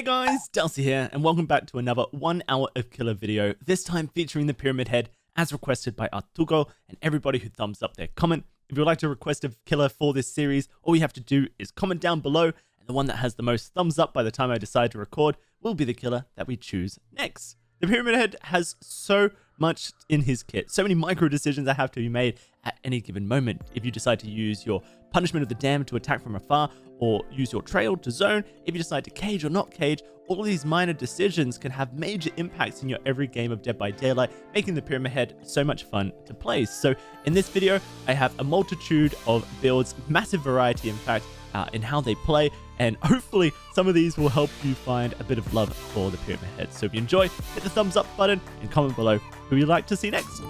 Hey guys, DOWSEY here, and welcome back to another 1 hour of killer video, this time featuring the Pyramid Head, as requested by Artugo and everybody who thumbs up their comment. If you would like to request a killer for this series, all you have to do is comment down below, and the one that has the most thumbs up by the time I decide to record will be the killer that we choose next. The Pyramid Head has so much in his kit, so many micro decisions that have to be made at any given moment. If you decide to use your Punishment of the Damned to attack from afar, or use your trail to zone, if you decide to cage or not cage, all of these minor decisions can have major impacts in your every game of Dead by Daylight, making the Pyramid Head so much fun to play. So in this video, I have a multitude of builds, massive variety in fact, in how they play, and hopefully some of these will help you find a bit of love for the Pyramid Head. So if you enjoy, hit the thumbs up button and comment below who you'd like to see next.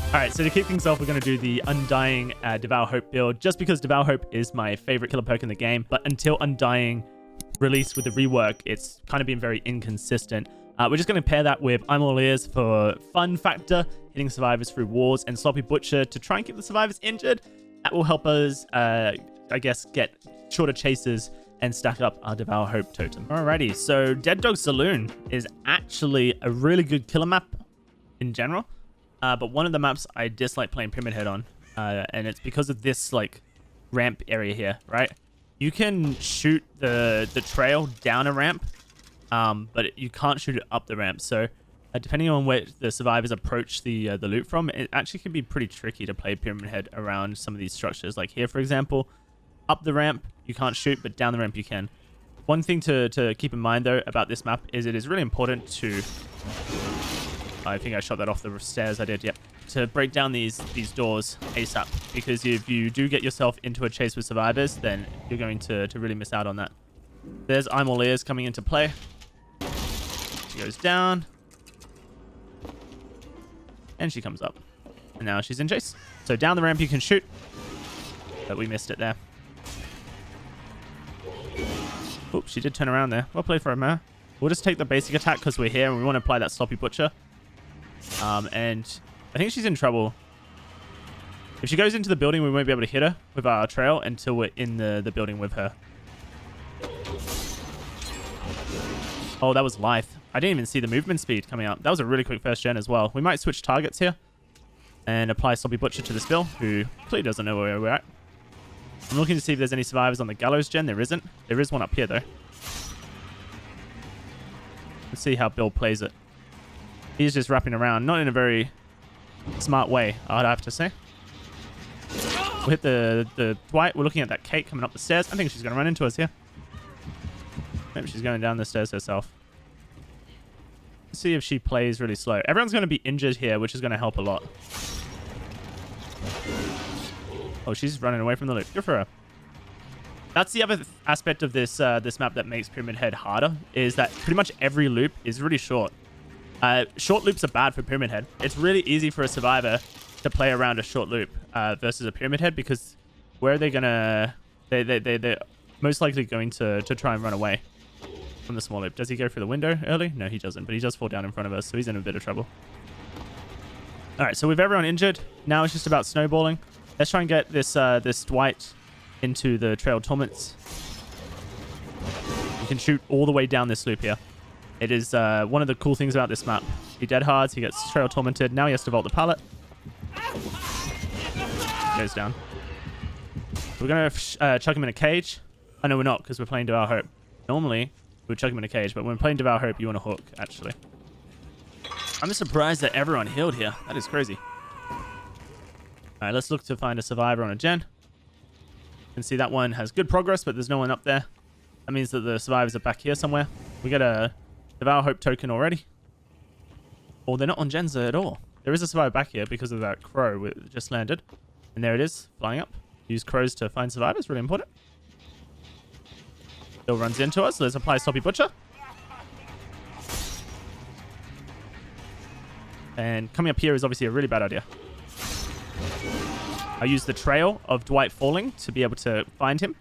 Alright, so to kick things off, we're going to do the Undying Devour Hope build, just because Devour Hope is my favorite killer perk in the game, but until Undying released with the rework, it's kind of been very inconsistent. We're just going to pair that with I'm All Ears for fun factor, hitting survivors through walls, and Sloppy Butcher to try and keep the survivors injured. That will help us, I guess, get shorter chases and stack up our Devour Hope totem. Alrighty, so Dead Dog Saloon is actually a really good killer map in general. But one of the maps I dislike playing Pyramid Head on, and it's because of this like ramp area here, right? You can shoot the trail down a ramp, but you can't shoot it up the ramp. So depending on where the survivors approach the loot from, it actually can be pretty tricky to play Pyramid Head around some of these structures. Like here, for example, up the ramp you can't shoot, but down the ramp you can. One thing to keep in mind though about this map is it is really important to... I think I shot that off the stairs. I did, yep. To break down these doors ASAP. Because if you do get yourself into a chase with survivors, then you're going to really miss out on that. There's I'm All Ears coming into play. She goes down. And she comes up. And now she's in chase. So down the ramp you can shoot. But we missed it there. Oops, she did turn around there. Well played for her. We'll just take the basic attack because we're here and we want to apply that Sloppy Butcher. And I think she's in trouble. If she goes into the building, we won't be able to hit her with our trail until we're in the building with her. Oh, that was life. I didn't even see the movement speed coming up. That was a really quick first gen as well. We might switch targets here and apply Sloppy Butcher to this Bill, who clearly doesn't know where we're at. I'm looking to see if there's any survivors on the Gallows gen. There isn't. There is one up here, though. Let's see how Bill plays it. He's just wrapping around, not in a very smart way, I'd have to say. We'll hit the Dwight. We're looking at that Kate coming up the stairs. I think she's going to run into us here. Maybe she's going down the stairs herself. Let's see if she plays really slow. Everyone's going to be injured here, which is going to help a lot. Oh, she's running away from the loop. Good for her. That's the other aspect of this this map that makes Pyramid Head harder, is that pretty much every loop is really short. Short loops are bad for Pyramid Head. It's really easy for a survivor to play around a short loop versus a Pyramid Head, because where are they gonna... They're most likely going to try and run away from the small loop. Does he go through the window early? No, he doesn't, but he does fall down in front of us, so he's in a bit of trouble. Alright, so with everyone injured, now it's just about snowballing. Let's try and get this this Dwight into the Trail Torments. You can shoot all the way down this loop here. It is one of the cool things about this map. He dead hards, he gets Trail Tormented. Now he has to vault the pallet. He goes down. We're going to chuck him in a cage. Oh, no, we're not, because we're playing Devour Hope. Normally, we would chuck him in a cage, but when playing Devour Hope, you want to hook, actually. I'm just surprised that everyone healed here. That is crazy. Alright, let's look to find a survivor on a gen. You can see that one has good progress, but there's no one up there. That means that the survivors are back here somewhere. We get a Devour Hope token already. Or they're not on gens at all. There is a survivor back here because of that crow that just landed. And there it is, flying up. Use crows to find survivors, really important. Bill runs into us. Let's apply Sloppy Butcher. And coming up here is obviously a really bad idea. I use the trail of Dwight falling to be able to find him.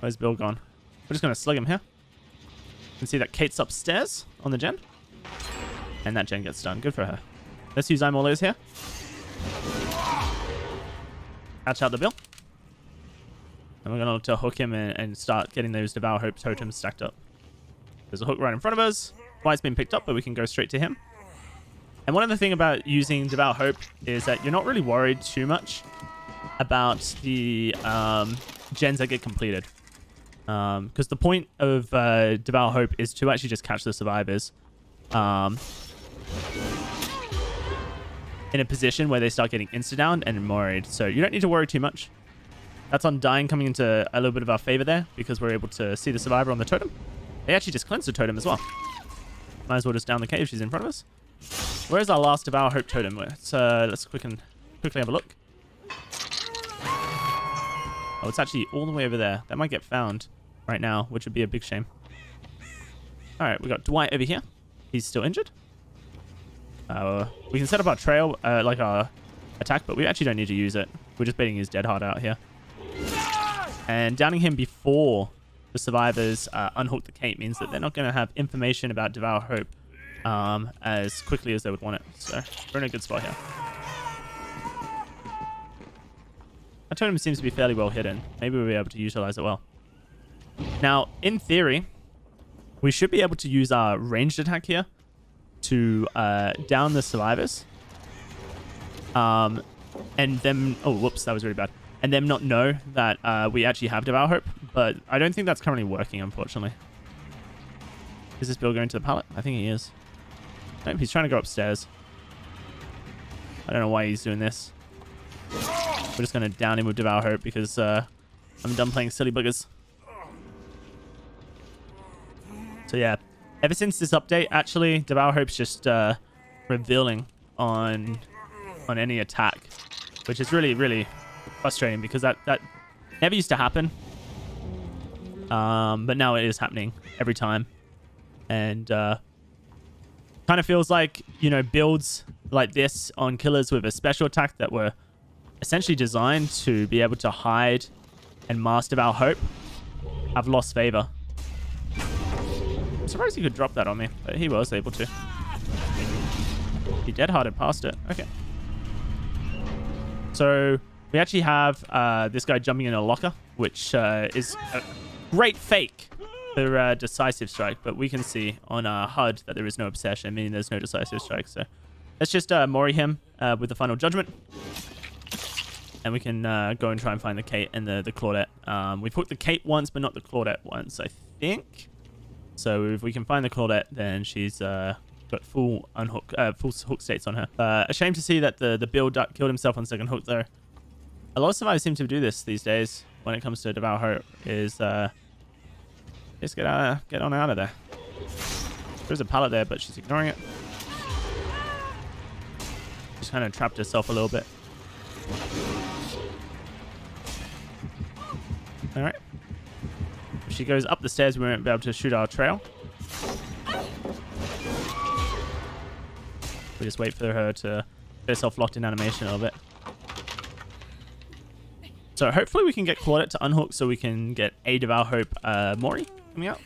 Where's Bill gone? We're just going to slug him here. You can see that Kate's upstairs on the gen. And that gen gets done. Good for her. Let's use I'm All Ears here. Catch out the Bill. And we're going to look to hook him and start getting those Devour Hope totems stacked up. There's a hook right in front of us. Dwight's been picked up, but we can go straight to him. And one of the things about using Devour Hope is that you're not really worried too much about the gens that get completed. Because the point of Devour Hope is to actually just catch the survivors in a position where they start getting insta-downed and moried. So you don't need to worry too much. That's Undying coming into a little bit of our favor there because we're able to see the survivor on the totem. They actually just cleansed the totem as well. Might as well just down the cave. She's in front of us. Where's our last Devour Hope totem? Let's quickly have a look. Oh, it's actually all the way over there. That might get found right now, which would be a big shame. All right, we got Dwight over here. He's still injured. We can set up our trail, like our attack, but we actually don't need to use it. We're just baiting his dead heart out here. And downing him before the survivors unhook the cape means that they're not going to have information about Devour Hope as quickly as they would want it. So we're in a good spot here. Our totem seems to be fairly well hidden. Maybe we'll be able to utilize it well. Now, in theory, we should be able to use our ranged attack here to down the survivors. And them... Oh, whoops, that was really bad. And them not know that we actually have Devour Hope. But I don't think that's currently working, unfortunately. Is this Bill going to the pallet? I think he is. Nope, he's trying to go upstairs. I don't know why he's doing this. We're just going to down him with Devour Hope because I'm done playing silly buggers. So yeah, ever since this update, actually, Devour Hope's just revealing on any attack, which is really, really frustrating because that never used to happen. But now it is happening every time. And kind of feels like, you know, builds like this on killers with a special attack that were essentially designed to be able to hide and mask Devour Hope have lost favor. I'm surprised he could drop that on me, but he was able to. He dead-hearted past it. Okay. So we actually have this guy jumping in a locker, which is a great fake for decisive strike, but we can see on our HUD that there is no obsession, meaning there's no decisive strike. So let's just mori him with the final judgment. And we can go and try and find the Kate and the Claudette. We've hooked the Kate once, but not the Claudette once, I think. So if we can find the Claudette, then she's got full hook states on her. A shame to see that the build killed himself on second hook, though. A lot of survivors seem to do this these days when it comes to Devour Hope, is just get on out of there. There's a pallet there, but she's ignoring it. She's kind of trapped herself a little bit. Alright. If she goes up the stairs, we won't be able to shoot our trail. We just wait for her to get herself locked in animation a little bit. So hopefully we can get Claudette to unhook so we can get a Devour Hope Mori coming out.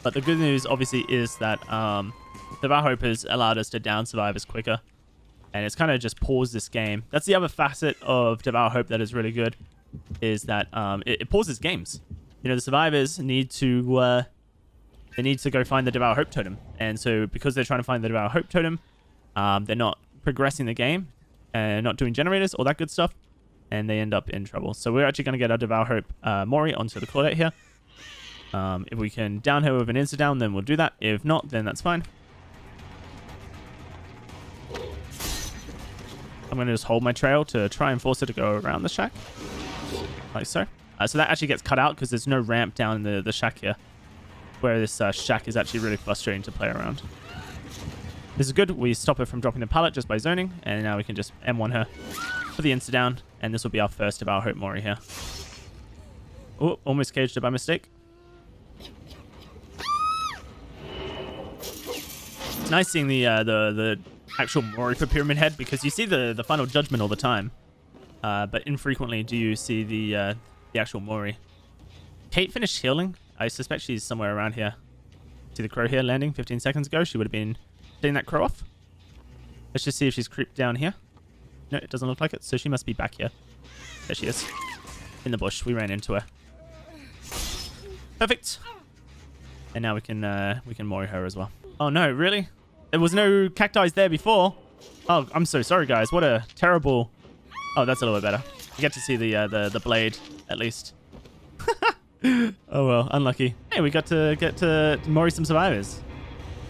But the good news obviously is that Devour Hope has allowed us to down survivors quicker. And it's kind of just paused this game. That's the other facet of Devour Hope that is really good, is that it pauses games. You know, the survivors need to go find the Devour Hope totem, and so because they're trying to find the Devour Hope totem, they're not progressing the game and not doing generators, all that good stuff, and they end up in trouble. So we're actually going to get our Devour Hope Mori onto the Claudette here. If we can down her with an insta down, then we'll do that. If not, then that's fine. I'm going to just hold my trail to try and force her to go around the shack. Like so. So that actually gets cut out because there's no ramp down in the shack here. Where this shack is actually really frustrating to play around. This is good. We stop her from dropping the pallet just by zoning. And now we can just M1 her for the insta down. And this will be our first Devour Hope Mori here. Oh, almost caged her by mistake. It's nice seeing the actual Mori for Pyramid Head, because you see the final judgment all the time, but infrequently do you see the actual Mori. Kate finished healing. I suspect she's somewhere around here. See the crow here landing 15 seconds ago? She would have been setting that crow off. Let's just see if she's creeped down here. No, it doesn't look like it, so she must be back here. There she is. In the bush. We ran into her. Perfect. And now we can mori her as well. Oh no, really? There was no cacti there before. Oh, I'm so sorry, guys. What a terrible... Oh, that's a little bit better. You get to see the blade, at least. Oh, well. Unlucky. Hey, we got to get to mori some survivors.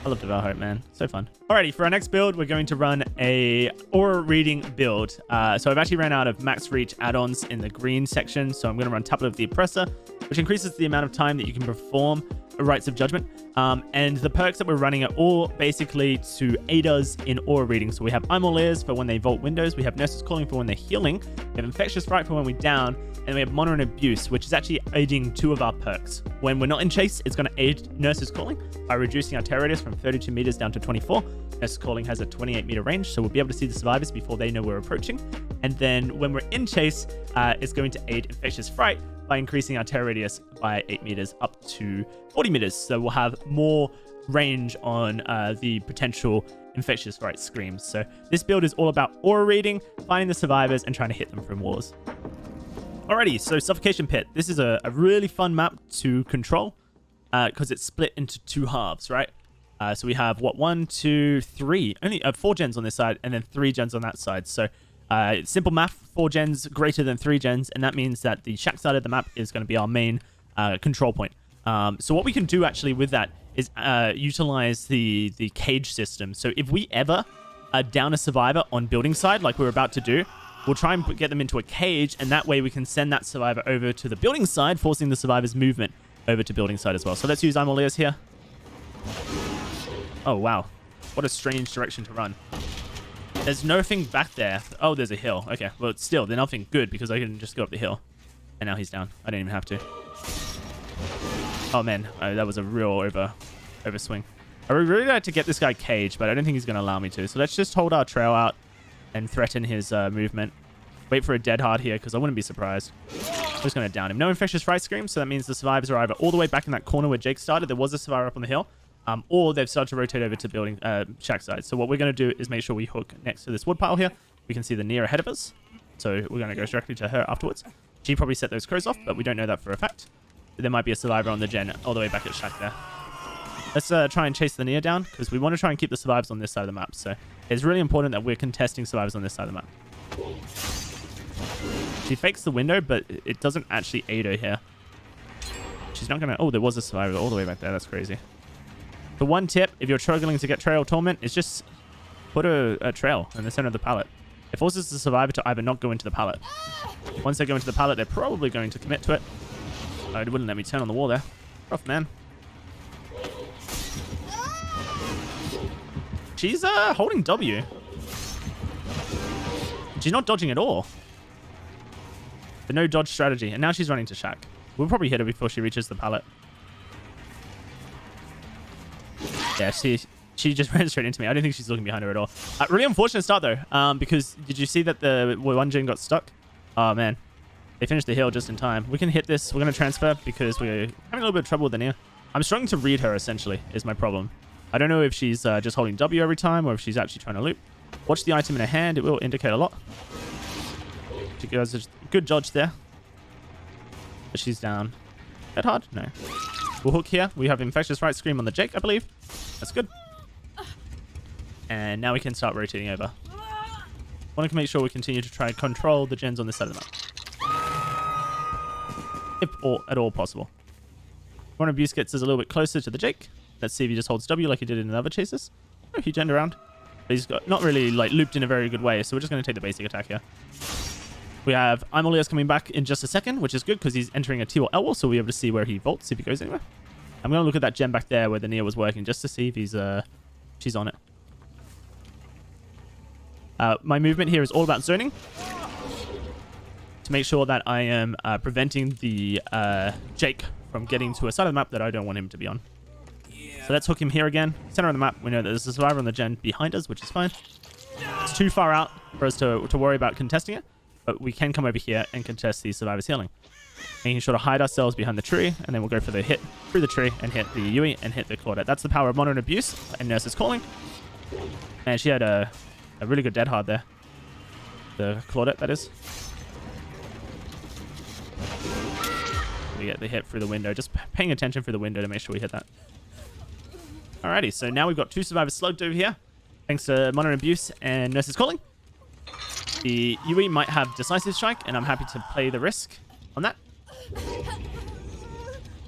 I love Devour Hope, man. So fun. Alrighty, for our next build, we're going to run a aura reading build. So I've actually ran out of max reach add-ons in the green section. So I'm going to run Tablet of the Oppressor, which increases the amount of time that you can perform Rites of Judgment. And the perks that we're running are all basically to aid us in aura reading. So we have Eye Layers for when they vault windows. We have Nurse's Calling for when they're healing. We have Infectious Fright for when we down. And we have Monitor and Abuse, which is actually aiding 2 of our perks. When we're not in chase, it's going to aid Nurse's Calling by reducing our terror radius from 32 meters down to 24. Nurse's Calling has a 28 meter range, so we'll be able to see the survivors before they know we're approaching. And then when we're in chase, it's going to aid Infectious Fright by increasing our terror radius by 8 meters up to 40 meters. So we'll have more range on the potential Infectious Fright screams. So this build is all about aura reading, finding the survivors, and trying to hit them from walls. Alrighty, so Suffocation Pit. This is a really fun map to control because it's split into 2 halves, right? So we have, 1, 2, 3. Only 4 gens on this side and then 3 gens on that side. So simple math, 4 gens greater than 3 gens, and that means that the shack side of the map is going to be our main control point. So what we can do actually with that is utilize the cage system. So if we ever down a survivor on building side, like we're about to do, we'll try and get them into a cage, and that way we can send that survivor over to the building side, forcing the survivor's movement over to building side as well. So let's use Eye here. Oh, wow. What a strange direction to run. There's nothing back there. Oh, there's a hill. Okay, well, still, they're nothing good because I can just go up the hill. And now he's down. I didn't even have to. Oh, man. That was a real overswing. I would really like to get this guy caged, but I don't think he's going to allow me to. So let's just hold our trail out and threaten his movement. Wait for a dead hard here, because I wouldn't be surprised. I'm just going to down him. No Infectious Fright Scream, so that means the survivors are either all the way back in that corner where Jake started, there was a survivor up on the hill, or they've started to rotate over to building shack side. So what we're going to do is make sure we hook next to this wood pile here. We can see the Nia ahead of us, so we're going to go directly to her afterwards. She probably set those crows off, but we don't know that for a fact. But there might be a survivor on the gen all the way back at shack there. Let's try and chase the Nia down, because we want to try and keep the survivors on this side of the map. So it's really important that we're contesting survivors on this side of the map. She fakes the window, but it doesn't actually aid her here. She's not going to... Oh, there was a survivor all the way back there. That's crazy. The one tip, if you're struggling to get Trail Torment, is just put a trail in the center of the pallet. It forces the survivor to either not go into the pallet. Once they go into the pallet, they're probably going to commit to it. Oh, it wouldn't let me turn on the wall there. Rough, man. She's holding W. She's not dodging at all. The no dodge strategy. And now she's running to shack. We'll probably hit her before she reaches the pallet. Yeah, she just ran straight into me. I don't think she's looking behind her at all. Really unfortunate start, though. Because did you see that the one gen got stuck? Oh, man. They finished the hill just in time. We can hit this. We're going to transfer because we're having a little bit of trouble with the Nia. I'm struggling to read her, essentially, is my problem. I don't know if she's just holding W every time or if she's actually trying to loop. Watch the item in her hand. It will indicate a lot. She goes a good dodge there. But she's down. That hard? No. We'll hook here. We have Infectious Fright Scream on the Jake, I believe. That's good. And now we can start rotating over. Want to make sure we continue to try and control the gens on this side of the map. If at all possible. One Abuse gets us a little bit closer to the Jake. Let's see if he just holds W like he did in the other chases. Oh, he turned around. But he's got not really like looped in a very good way, so we're just going to take the basic attack here. We have Imolius coming back in just a second, which is good because he's entering a T or L wall, so we'll be able to see where he vaults if he goes anywhere. I'm going to look at that gem back there where the Nia was working just to see if she's on it. My movement here is all about zoning to make sure that I am preventing the Jake from getting to a side of the map that I don't want him to be on. So let's hook him here again. Center of the map. We know that there's a survivor on the gen behind us, which is fine. It's too far out for us to worry about contesting it. But we can come over here and contest the survivor's healing. Making sure to hide ourselves behind the tree. And then we'll go for the hit through the tree and hit the Yui and hit the Claudette. That's the power of Monitor and Abuse and Nurse's Calling. And she had a really good dead hard there. The Claudette, that is. we get the hit through the window. Just paying attention through the window to make sure we hit that. Alrighty, so now we've got 2 survivors slugged over here. Thanks to Monitor Abuse and Nurse's Calling. The Yui might have Decisive Strike, and I'm happy to play the risk on that.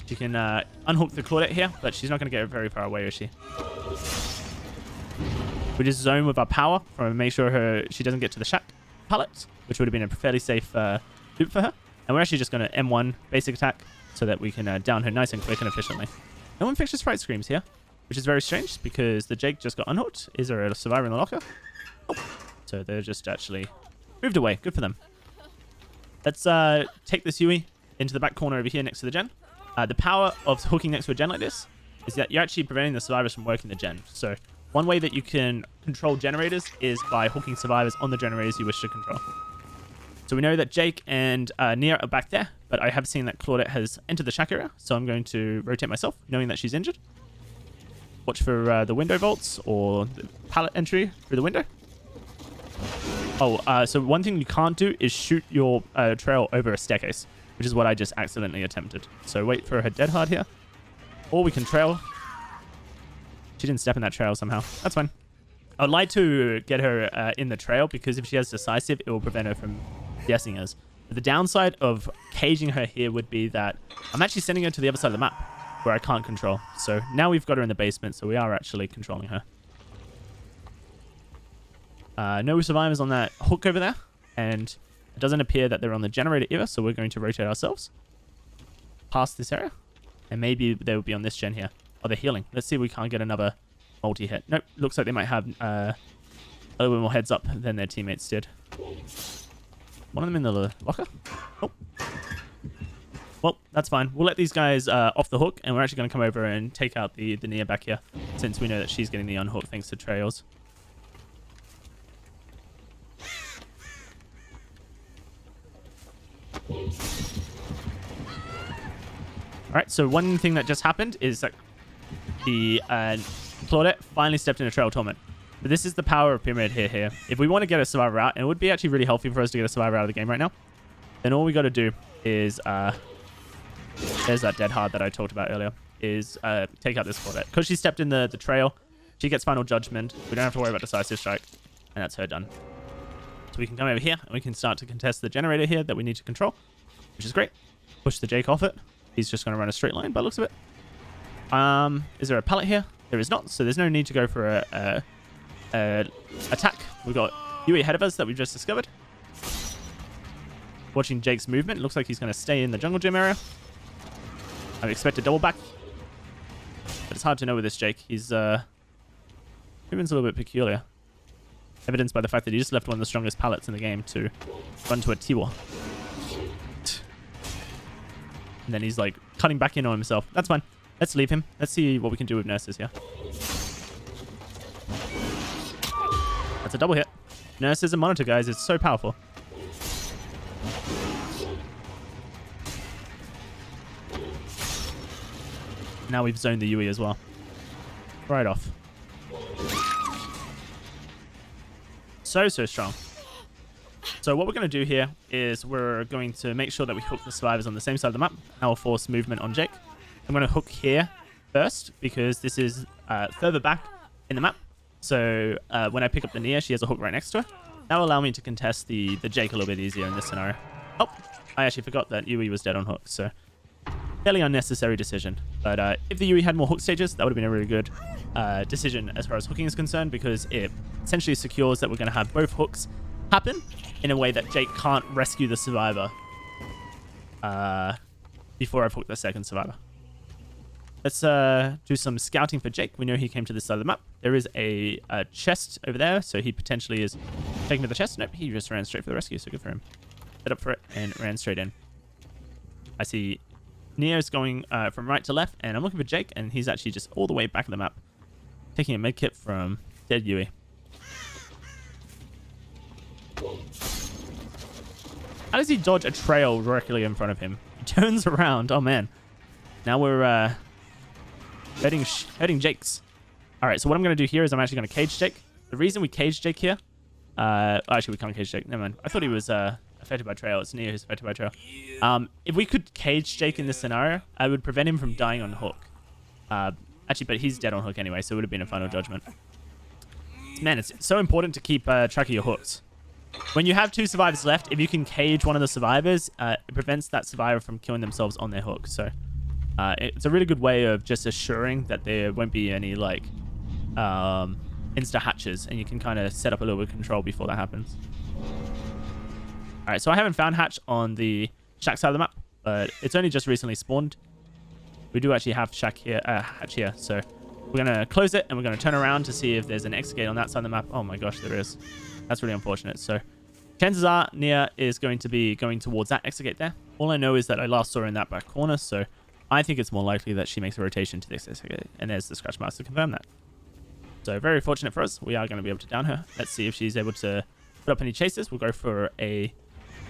She can unhook the Claudette here, but she's not going to get very far away, is she? We just zone with our power to make sure she doesn't get to the shack pallet, which would have been a fairly safe loop for her. And we're actually just going to M1 basic attack so that we can down her nice and quick and efficiently. No infectious fright screams here, which is very strange because the Jake just got unhooked. Is there a survivor in the locker? Oh. So they're just actually moved away. Good for them. Let's take this Yui into the back corner over here next to the gen. The power of hooking next to a gen like this is that you're actually preventing the survivors from working the gen. So one way that you can control generators is by hooking survivors on the generators you wish to control. So we know that Jake and Nia are back there, but I have seen that Claudette has entered the shack area, so I'm going to rotate myself, knowing that she's injured. Watch for the window vaults or the pallet entry through the window. Oh, so one thing you can't do is shoot your trail over a staircase, which is what I just accidentally attempted. So wait for her dead hard here. Or we can trail. She didn't step in that trail somehow. That's fine. I'd like to get her in the trail because if she has Decisive, it will prevent her from guessing us. But the downside of caging her here would be that I'm actually sending her to the other side of the map where I can't control. So now we've got her in the basement, so we are actually controlling her. No survivors on that hook over there, and it doesn't appear that they're on the generator either, so we're going to rotate ourselves past this area, and maybe they will be on this gen here. Oh, they're healing. Let's see if we can't get another multi-hit. Nope, looks like they might have a little bit more heads up than their teammates did. One of them in the locker. Oh. Well, that's fine. We'll let these guys off the hook, and we're actually going to come over and take out the Nia back here, since we know that she's getting the unhook thanks to trails. Alright, so one thing that just happened is that the Claudette finally stepped in a trail torment. But this is the power of Pyramid here. If we want to get a survivor out, and it would be actually really healthy for us to get a survivor out of the game right now, then all we got to do is, there's that dead hard that I talked about earlier, is take out this Claudette. Because she stepped in the trail, she gets Final Judgment. We don't have to worry about Decisive Strike, and that's her done. So we can come over here, and we can start to contest the generator here that we need to control, which is great. Push the Jake off it. He's just going to run a straight line by the looks of it. Is there a pallet here? There is not, so there's no need to go for a attack. We've got Yui ahead of us that we've just discovered. Watching Jake's movement. It looks like he's going to stay in the jungle gym area. I expect a double back, but it's hard to know with this Jake. He's movement's a little bit peculiar. Evidenced by the fact that he just left one of the strongest pallets in the game to run to a T-War. And then he's like cutting back in on himself. That's fine. Let's leave him. Let's see what we can do with nurses here. That's a double hit. Nurses and monitor, guys. It's so powerful. Now we've zoned the Yui as well. Right off. So strong. So what we're going to do here is we're going to make sure that we hook the survivors on the same side of the map. I will force movement on Jake. I'm going to hook here first because this is further back in the map. So when I pick up the Nia, she has a hook right next to her. That will allow me to contest the Jake a little bit easier in this scenario. Oh, I actually forgot that Yui was dead on hook. So fairly unnecessary decision. But if the Yui had more hook stages, that would have been a really good decision as far as hooking is concerned, because it essentially secures that we're going to have both hooks happen in a way that Jake can't rescue the survivor before I've hooked the second survivor. Let's do some scouting for Jake. We know he came to this side of the map. There is a chest over there, so he potentially is taking to the chest. Nope, he just ran straight for the rescue, so good for him. Set up for it and ran straight in. I see Neo's going from right to left, and I'm looking for Jake, and he's actually just all the way back of the map, taking a medkit from dead Yui. How does he dodge a trail directly in front of him? He turns around. Oh, man. Now we're hurting Jake's. All right, so what I'm going to do here is I'm actually going to cage Jake. The reason we cage Jake here... actually, we can't cage Jake. Never mind. I thought he was a affected by trail. It's Neo who's affected by trail. If we could cage Jake in this scenario, I would prevent him from dying on hook. Actually, but he's dead on hook anyway, so it would have been a final judgment. Man, it's so important to keep track of your hooks. When you have 2 survivors left, if you can cage one of the survivors, it prevents that survivor from killing themselves on their hook. So it's a really good way of just assuring that there won't be any like insta hatches, and you can kind of set up a little bit of control before that happens. All right, so I haven't found hatch on the shack side of the map, but it's only just recently spawned. We do actually have hatch here, so we're gonna close it and we're gonna turn around to see if there's an exit gate on that side of the map. Oh my gosh, there is. That's really unfortunate. So chances are Nia is going to be going towards that exit gate there. All I know is that I last saw her in that back corner, so I think it's more likely that she makes a rotation to this exit gate, and there's the scratch marks to confirm that. So very fortunate for us. We are going to be able to down her. Let's see if she's able to put up any chases. We'll go for a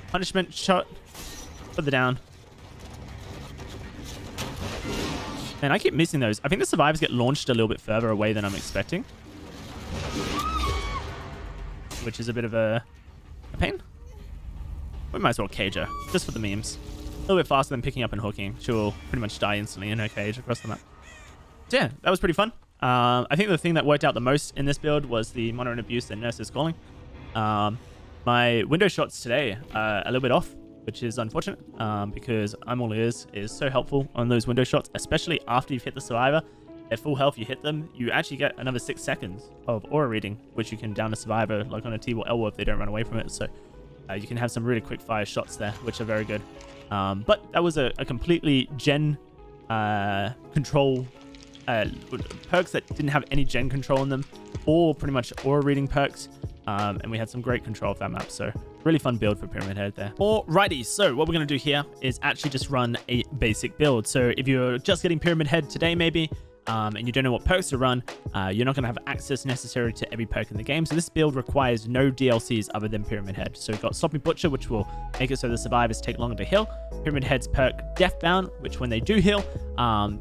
punishment shot for the down. And I keep missing those. I think the survivors get launched a little bit further away than I'm expecting, which is a bit of a pain. We might as well cage her, just for the memes. A little bit faster than picking up and hooking. She'll pretty much die instantly in her cage across the map. So yeah, that was pretty fun. I think the thing that worked out the most in this build was the monitoring abuse and nurses calling. My window shots today are a little bit off, which is unfortunate, because I'm all ears is so helpful on those window shots, especially after you've hit the survivor. At full health, you hit them, you actually get another 6 seconds of aura reading, which you can down a survivor like on a T or L if they don't run away from it. So you can have some really quick fire shots there, which are very good. But that was a completely gen control perks that didn't have any gen control in them, or pretty much aura reading perks. And we had some great control of that map, so really fun build for Pyramid Head there. Alrighty, so what we're going to do here is actually just run a basic build. So if you're just getting Pyramid Head today maybe, and you don't know what perks to run, you're not going to have access necessary to every perk in the game. So this build requires no DLCs other than Pyramid Head. So we've got Sloppy Butcher, which will make it so the survivors take longer to heal. Pyramid Head's perk Deathbound, which when they do heal,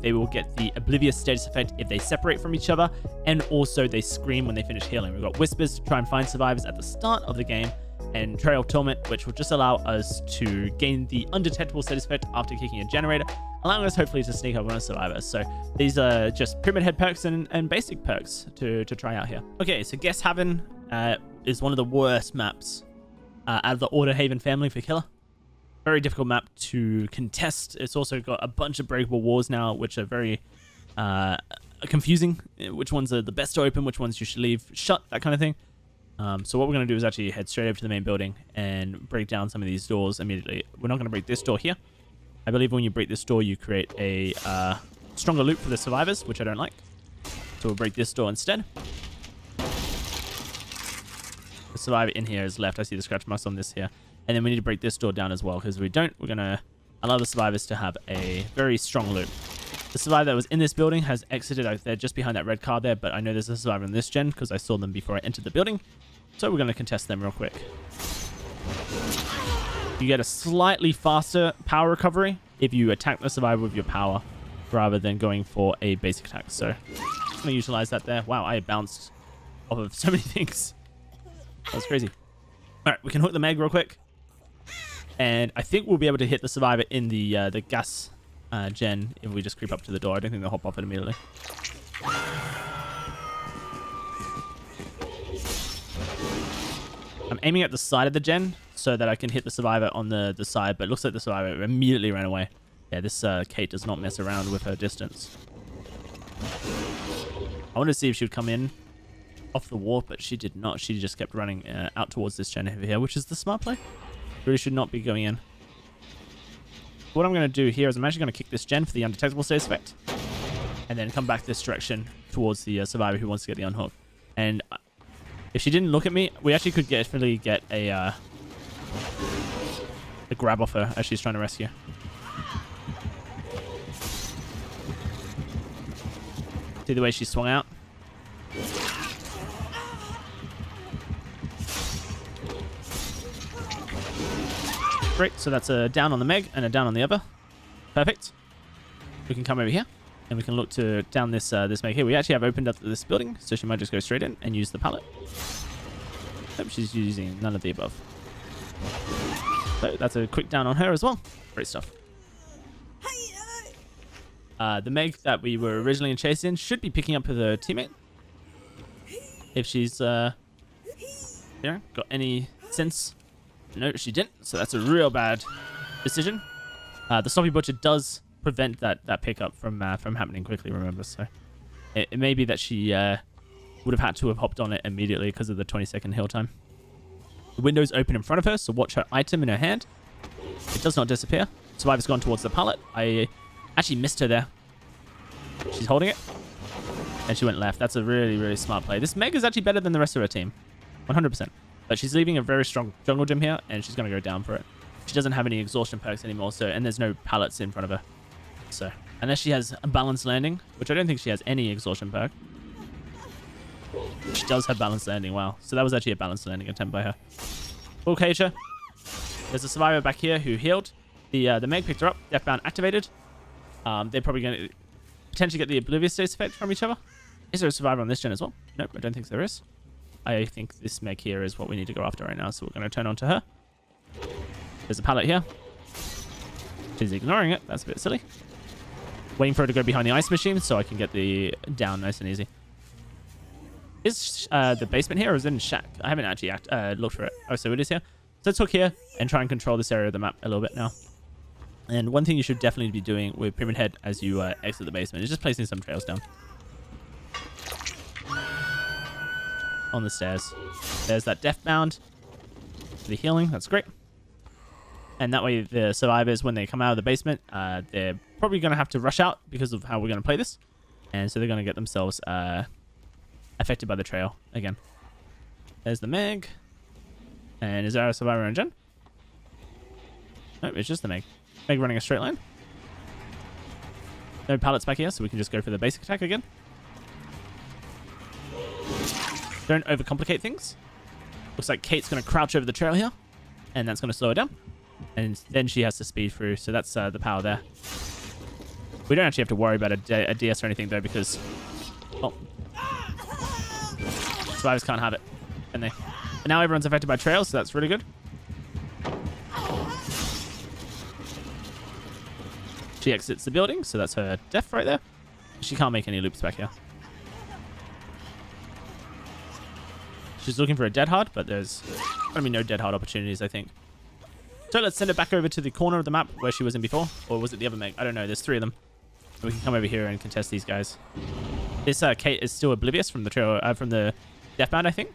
they will get the Oblivious status effect if they separate from each other, and also they scream when they finish healing. We've got Whispers to try and find survivors at the start of the game, and Trail Torment, which will just allow us to gain the undetectable status effect after kicking a generator, allowing us hopefully to sneak up on a survivor. So these are just Pyramid Head perks and basic perks to try out here. Okay, so Guest Haven is one of the worst maps out of the Order Haven family for Killer. Very difficult map to contest. It's also got a bunch of breakable walls now, which are very confusing. Which ones are the best to open, which ones you should leave shut, that kind of thing. So what we're going to do is actually head straight over to the main building and break down some of these doors immediately. We're not going to break this door here. I believe when you break this door, you create a stronger loop for the survivors, which I don't like. So we'll break this door instead. The survivor in here is left. I see the scratch marks on this here. And then we need to break this door down as well, because if we don't, we're going to allow the survivors to have a very strong loop. The survivor that was in this building has exited out there just behind that red car there, but I know there's a survivor in this gen because I saw them before I entered the building. So we're going to contest them real quick. You get a slightly faster power recovery if you attack the survivor with your power rather than going for a basic attack. So I'm going to utilize that there. Wow, I bounced off of so many things. That was crazy. All right, we can hook the Meg real quick. And I think we'll be able to hit the survivor in the gas gen if we just creep up to the door. I don't think they'll hop off it immediately. I'm aiming at the side of the gen so that I can hit the survivor on the side, but it looks like the survivor immediately ran away. Yeah, this Kate does not mess around with her distance. I wanted to see if she would come in off the wall, but she did not. She just kept running out towards this gen over here, which is the smart play. Really should not be going in. What I'm going to do here is I'm actually going to kick this gen for the undetectable status effect, and then come back this direction towards the survivor who wants to get the unhook. And if she didn't look at me, we actually could definitely get a grab off her as she's trying to rescue. See the way she swung out? Great, so that's a down on the Meg and a down on the other. Perfect. We can come over here and we can look to down this this Meg here. We actually have opened up this building, so she might just go straight in and use the pallet. Nope, she's using none of the above. So that's a quick down on her as well. Great stuff. The Meg that we were originally in chase in should be picking up with her teammate. If she's, got any sense. No, she didn't. So that's a real bad decision. The Sloppy Butcher does prevent that pickup from happening quickly, remember. So it may be that she would have had to have hopped on it immediately because of the 20-second heal time. The window's open in front of her, so watch her item in her hand. It does not disappear. Survivor's gone towards the pallet. I actually missed her there. She's holding it. And she went left. That's a really, really smart play. This Meg is actually better than the rest of her team. 100%. But she's leaving a very strong jungle gym here, and she's going to go down for it. She doesn't have any exhaustion perks anymore, so and there's no pallets in front of her. So, unless she has a balanced landing, which I don't think she has any exhaustion perk. She does have balanced landing, wow. So that was actually a balanced landing attempt by her. Full cage her. There's a survivor back here who healed. The Meg picked her up. Deathbound activated. They're probably going to potentially get the Oblivious States effect from each other. Is there a survivor on this gen as well? Nope, I don't think there is. I think this Meg here is what we need to go after right now, so we're going to turn on to her. There's a pallet here. She's ignoring it. That's a bit silly. Waiting for her to go behind the ice machine so I can get the down nice and easy. Is the basement here or is it in shack? I haven't actually looked for it. Oh, so it is here. So let's hook here and try and control this area of the map a little bit now. And one thing you should definitely be doing with Pyramid Head as you exit the basement is just placing some trails down. On the stairs. There's that Deathbound. The healing, that's great. And that way the survivors, when they come out of the basement, they're probably going to have to rush out because of how we're going to play this. And so they're going to get themselves affected by the trail again. There's the Meg. And is there a survivor on gen? Nope, it's just the Meg. Meg running a straight line. No pallets back here, so we can just go for the basic attack again. Don't overcomplicate things. Looks like Kate's going to crouch over the trail here. And that's going to slow her down. And then she has to speed through. So that's the power there. We don't actually have to worry about a DS or anything, though, because... Oh. Survivors can't have it, can they? But now everyone's affected by trails, so that's really good. She exits the building, so that's her death right there. She can't make any loops back here. She's looking for a dead hard, but there's going to be no dead hard opportunities, I think. So let's send it back over to the corner of the map where she was in before. Or was it the other Meg? I don't know. There's three of them. We can come over here and contest these guys. This Kate is still oblivious from the trail, from the Deathbound, I think.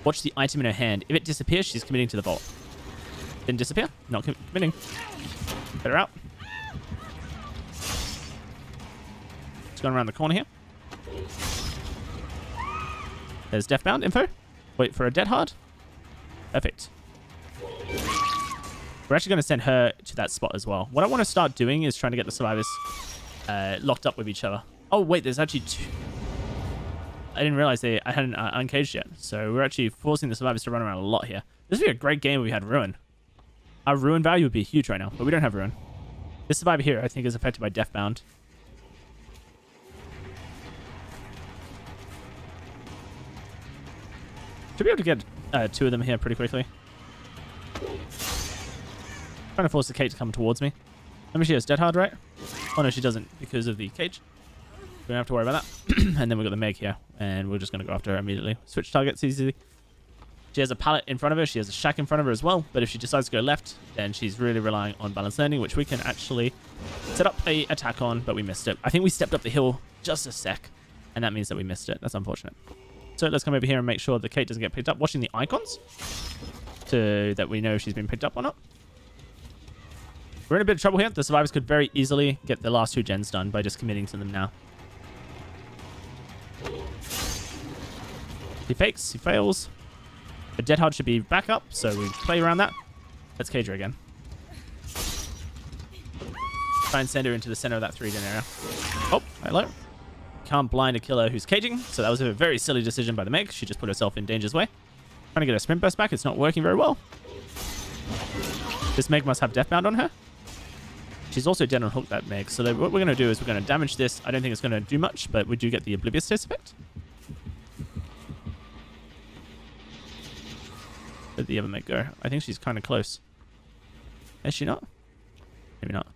Watch the item in her hand. If it disappears, she's committing to the vault. Didn't disappear. Not committing. Get her out. It's going around the corner here. There's Deathbound info. Wait for a dead hard. Perfect. We're actually going to send her to that spot as well. What I want to start doing is trying to get the survivors locked up with each other. Oh, wait, there's actually two. I didn't realize I hadn't uncaged yet. So we're actually forcing the survivors to run around a lot here. This would be a great game if we had Ruin. Our Ruin value would be huge right now, but we don't have Ruin. This survivor here, I think, is affected by Deathbound. Should be able to get two of them here pretty quickly. Trying to force the Kate to come towards me. Let me see, she has dead hard, right? Oh no, she doesn't because of the cage. We don't have to worry about that. And then we've got the Meg here, and we're just going to go after her immediately. Switch targets easily. She has a pallet in front of her. She has a shack in front of her as well. But if she decides to go left, then she's really relying on balanced landing, which we can actually set up a attack on, but we missed it. I think we stepped up the hill just a sec, and that means that we missed it. That's unfortunate. So let's come over here and make sure the Kate doesn't get picked up. Watching the icons so that we know if she's been picked up or not. We're in a bit of trouble here. The survivors could very easily get the last two gens done by just committing to them now. He fakes. He fails. The dead hard should be back up, so we play around that. Let's cage her again. Try and send her into the center of that 3-gen area. Oh, hello. Can't blind a killer who's caging, so that was a very silly decision by the Meg. She just put herself in danger's way. Trying to get her sprint burst back. It's not working very well. This Meg must have Deathbound on her. She's also dead on hook, that Meg. So what we're going to do is we're going to damage this. I don't think it's going to do much, but we do get the Oblivious States effect. Where'd the other Meg go? I think she's kind of close. Is she not? Maybe not.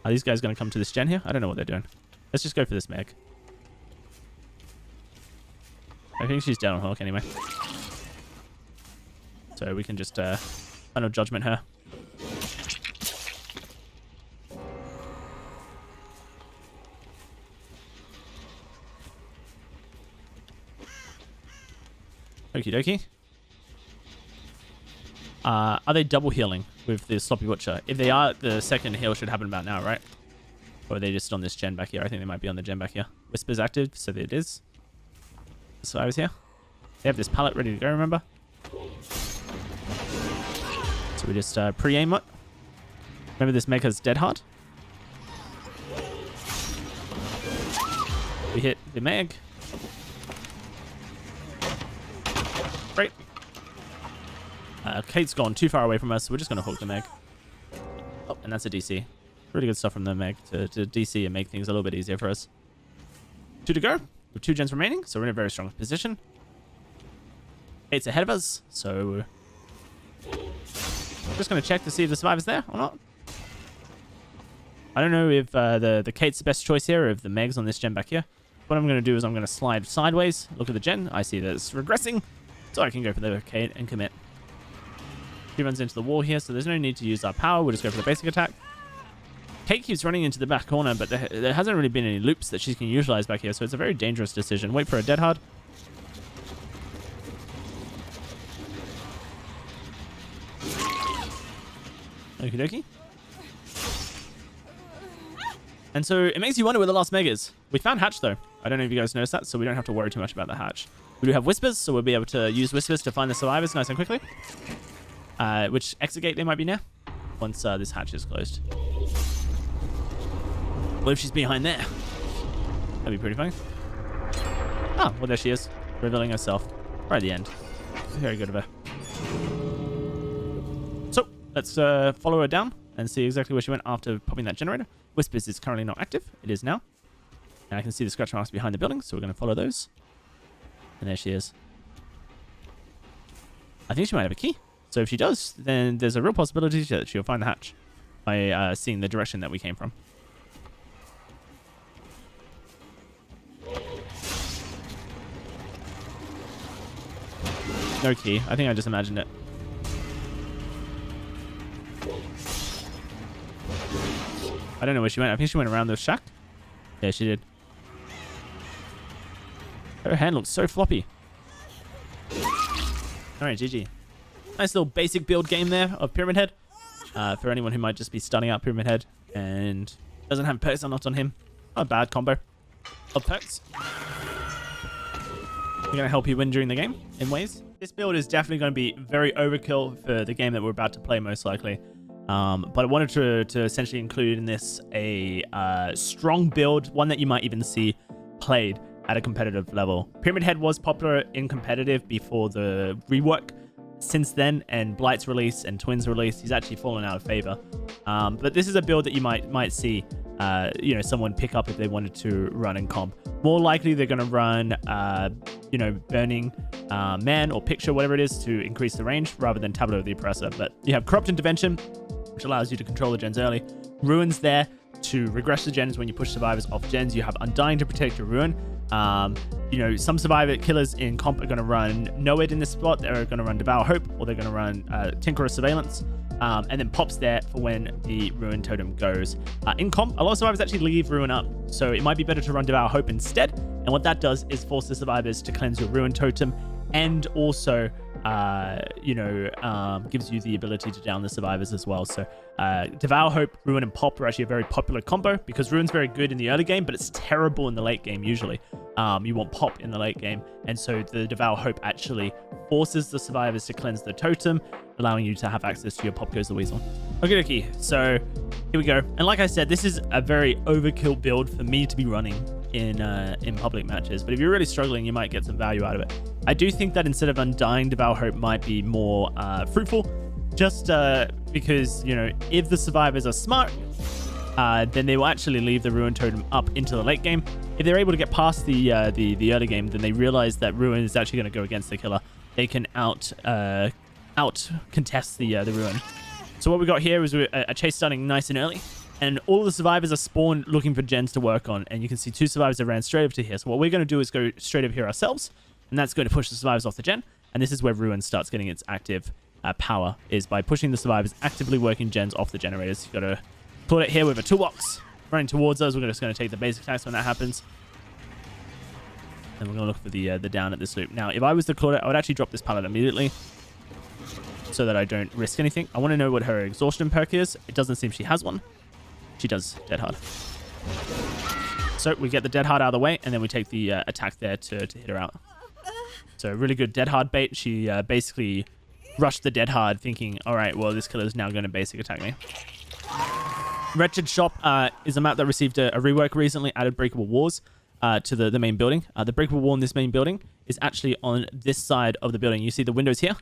Are these guys going to come to this gen here? I don't know what they're doing. Let's just go for this Meg. I think she's dead on Hawk anyway. So we can just final judgment her. Okie dokie. Are they double healing with the Sloppy Butcher? If they are, the second heal should happen about now, right? Or are they just on this gen back here? I think they might be on the gen back here. Whisper's active, so there it is. So I was here. They have this pallet ready to go, remember? So we just pre-aim it. Remember this Meg has dead hard. We hit the Meg. Great. Kate's gone too far away from us, so we're just going to hook the Meg. Oh, and that's a DC. Really good stuff from the Meg to DC and make things a little bit easier for us. 2 to go. With 2 gens remaining, so we're in a very strong position. Kate's ahead of us, so just going to check to see if the survivor's there or not. I don't know if the Kate's the best choice here or if the Meg's on this gen back here. What I'm going to do is I'm going to slide sideways, look at the gen. I see that it's regressing, so I can go for the Kate and commit. She runs into the wall here, so there's no need to use our power. We'll just go for the basic attack. Kate keeps running into the back corner, but there hasn't really been any loops that she can utilize back here, so it's a very dangerous decision. Wait for a dead hard. Okie dokie. And so it makes you wonder where the last Meg is. We found Hatch, though. I don't know if you guys noticed that, so we don't have to worry too much about the Hatch. We do have Whispers, so we'll be able to use Whispers to find the survivors nice and quickly. Which exit gate they might be near once this hatch is closed. What if she's behind there? That'd be pretty funny. Oh, well, there she is, revealing herself right at the end. Very good of her. So let's follow her down and see exactly where she went after popping that generator. Whispers is currently not active. It is now. And I can see the scratch marks behind the building, so we're going to follow those. And there she is. I think she might have a key. So if she does, then there's a real possibility that she'll find the hatch by seeing the direction that we came from. No key. I think I just imagined it. I don't know where she went. I think she went around the shack. Yeah, she did. Her hand looks so floppy. Alright, GG. Nice little basic build game there of Pyramid Head. For anyone who might just be stunning out Pyramid Head and doesn't have perks unlocked on him. Not a bad combo of perks. They're going to help you win during the game in ways. This build is definitely going to be very overkill for the game that we're about to play, most likely. But I wanted to essentially include in this a strong build, one that you might even see played at a competitive level. Pyramid Head was popular in competitive before the rework. Since then, and Blight's release and Twin's release, he's actually fallen out of favor. But this is a build that you might see, someone pick up if they wanted to run in comp. More likely, they're going to run, Burning Man or Picture, whatever it is, to increase the range rather than Tableau of the Oppressor. But you have Corrupt Intervention, which allows you to control the gens early. Ruin's there to regress the gens when you push survivors off gens. You have Undying to protect your Ruin. Some survivor killers in comp are going to run Noed in this spot. They're going to run Devour Hope, or they're going to run Tinkerer Surveillance. And then Pop's there for when the Ruin Totem goes. In comp, a lot of survivors actually leave Ruin up, so it might be better to run Devour Hope instead. And what that does is force the survivors to cleanse your Ruin Totem, and also, gives you the ability to down the survivors as well. So Devour Hope, Ruin, and Pop are actually a very popular combo because Ruin's very good in the early game, but it's terrible in the late game usually. You want Pop in the late game, and so the Devour Hope actually forces the survivors to cleanse the totem, allowing you to have access to your Pop Goes the Weasel. Okay, so here we go. And like I said, this is a very overkill build for me to be running in public matches, but if you're really struggling, you might get some value out of it. I do think that instead of Undying, Devour Hope might be more fruitful, just because, if the survivors are smart, then they will actually leave the Ruin Totem up into the late game. If they're able to get past the early game, then they realize that Ruin is actually going to go against the killer. They can out contest the Ruin. So what we got here is a chase starting nice and early. And all of the survivors are spawned looking for gens to work on. And you can see 2 survivors that ran straight over to here. So what we're going to do is go straight over here ourselves. And that's going to push the survivors off the gen. And this is where Ruin starts getting its active power, is by pushing the survivors actively working gens off the generators. You've got to put it here with a toolbox running towards us. We're just going to take the basic attacks when that happens. And we're going to look for the down at this loop. Now, if I was the Claudette, I would actually drop this pallet immediately so that I don't risk anything. I want to know what her exhaustion perk is. It doesn't seem she has one. She does. Dead hard. So we get the dead hard out of the way, and then we take the attack there to hit her out. So really good dead hard bait. She basically rushed the dead hard thinking, all right, well, this killer is now going to basic attack me. Wretched Shop is a map that received a rework recently, added breakable walls to the main building. The breakable wall in this main building is actually on this side of the building. You see the windows here,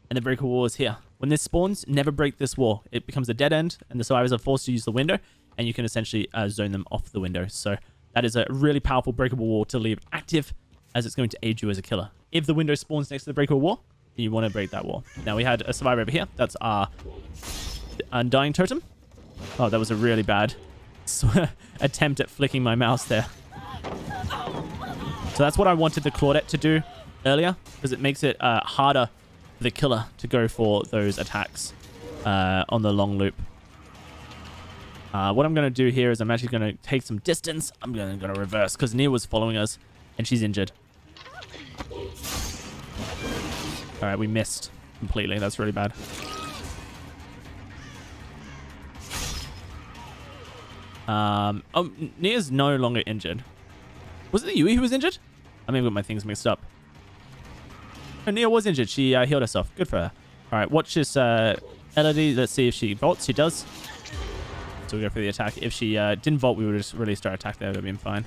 and the breakable wall is here. When this spawns, never break this wall. It becomes a dead end, and the survivors are forced to use the window, and you can essentially zone them off the window. So that is a really powerful breakable wall to leave active, as it's going to aid you as a killer. If the window spawns next to the breakable wall, you want to break that wall. Now, we had a survivor over here. That's our Undying Totem. Oh, that was a really bad attempt at flicking my mouse there. So that's what I wanted the Claudette to do earlier, because it makes it harder for the killer to go for those attacks on the long loop. What I'm going to do here is I'm actually going to take some distance. I'm going to reverse, because Nia was following us, and she's injured. All right, we missed completely. That's really bad. Oh, Nia's no longer injured. Was it the Yui who was injured? I may have got my things mixed up. No, Nia was injured. She healed herself. Good for her. All right, watch this LOD. Let's see if she vaults. She does. So we go for the attack. If she didn't vault, we would just release our attack there. That would have been fine.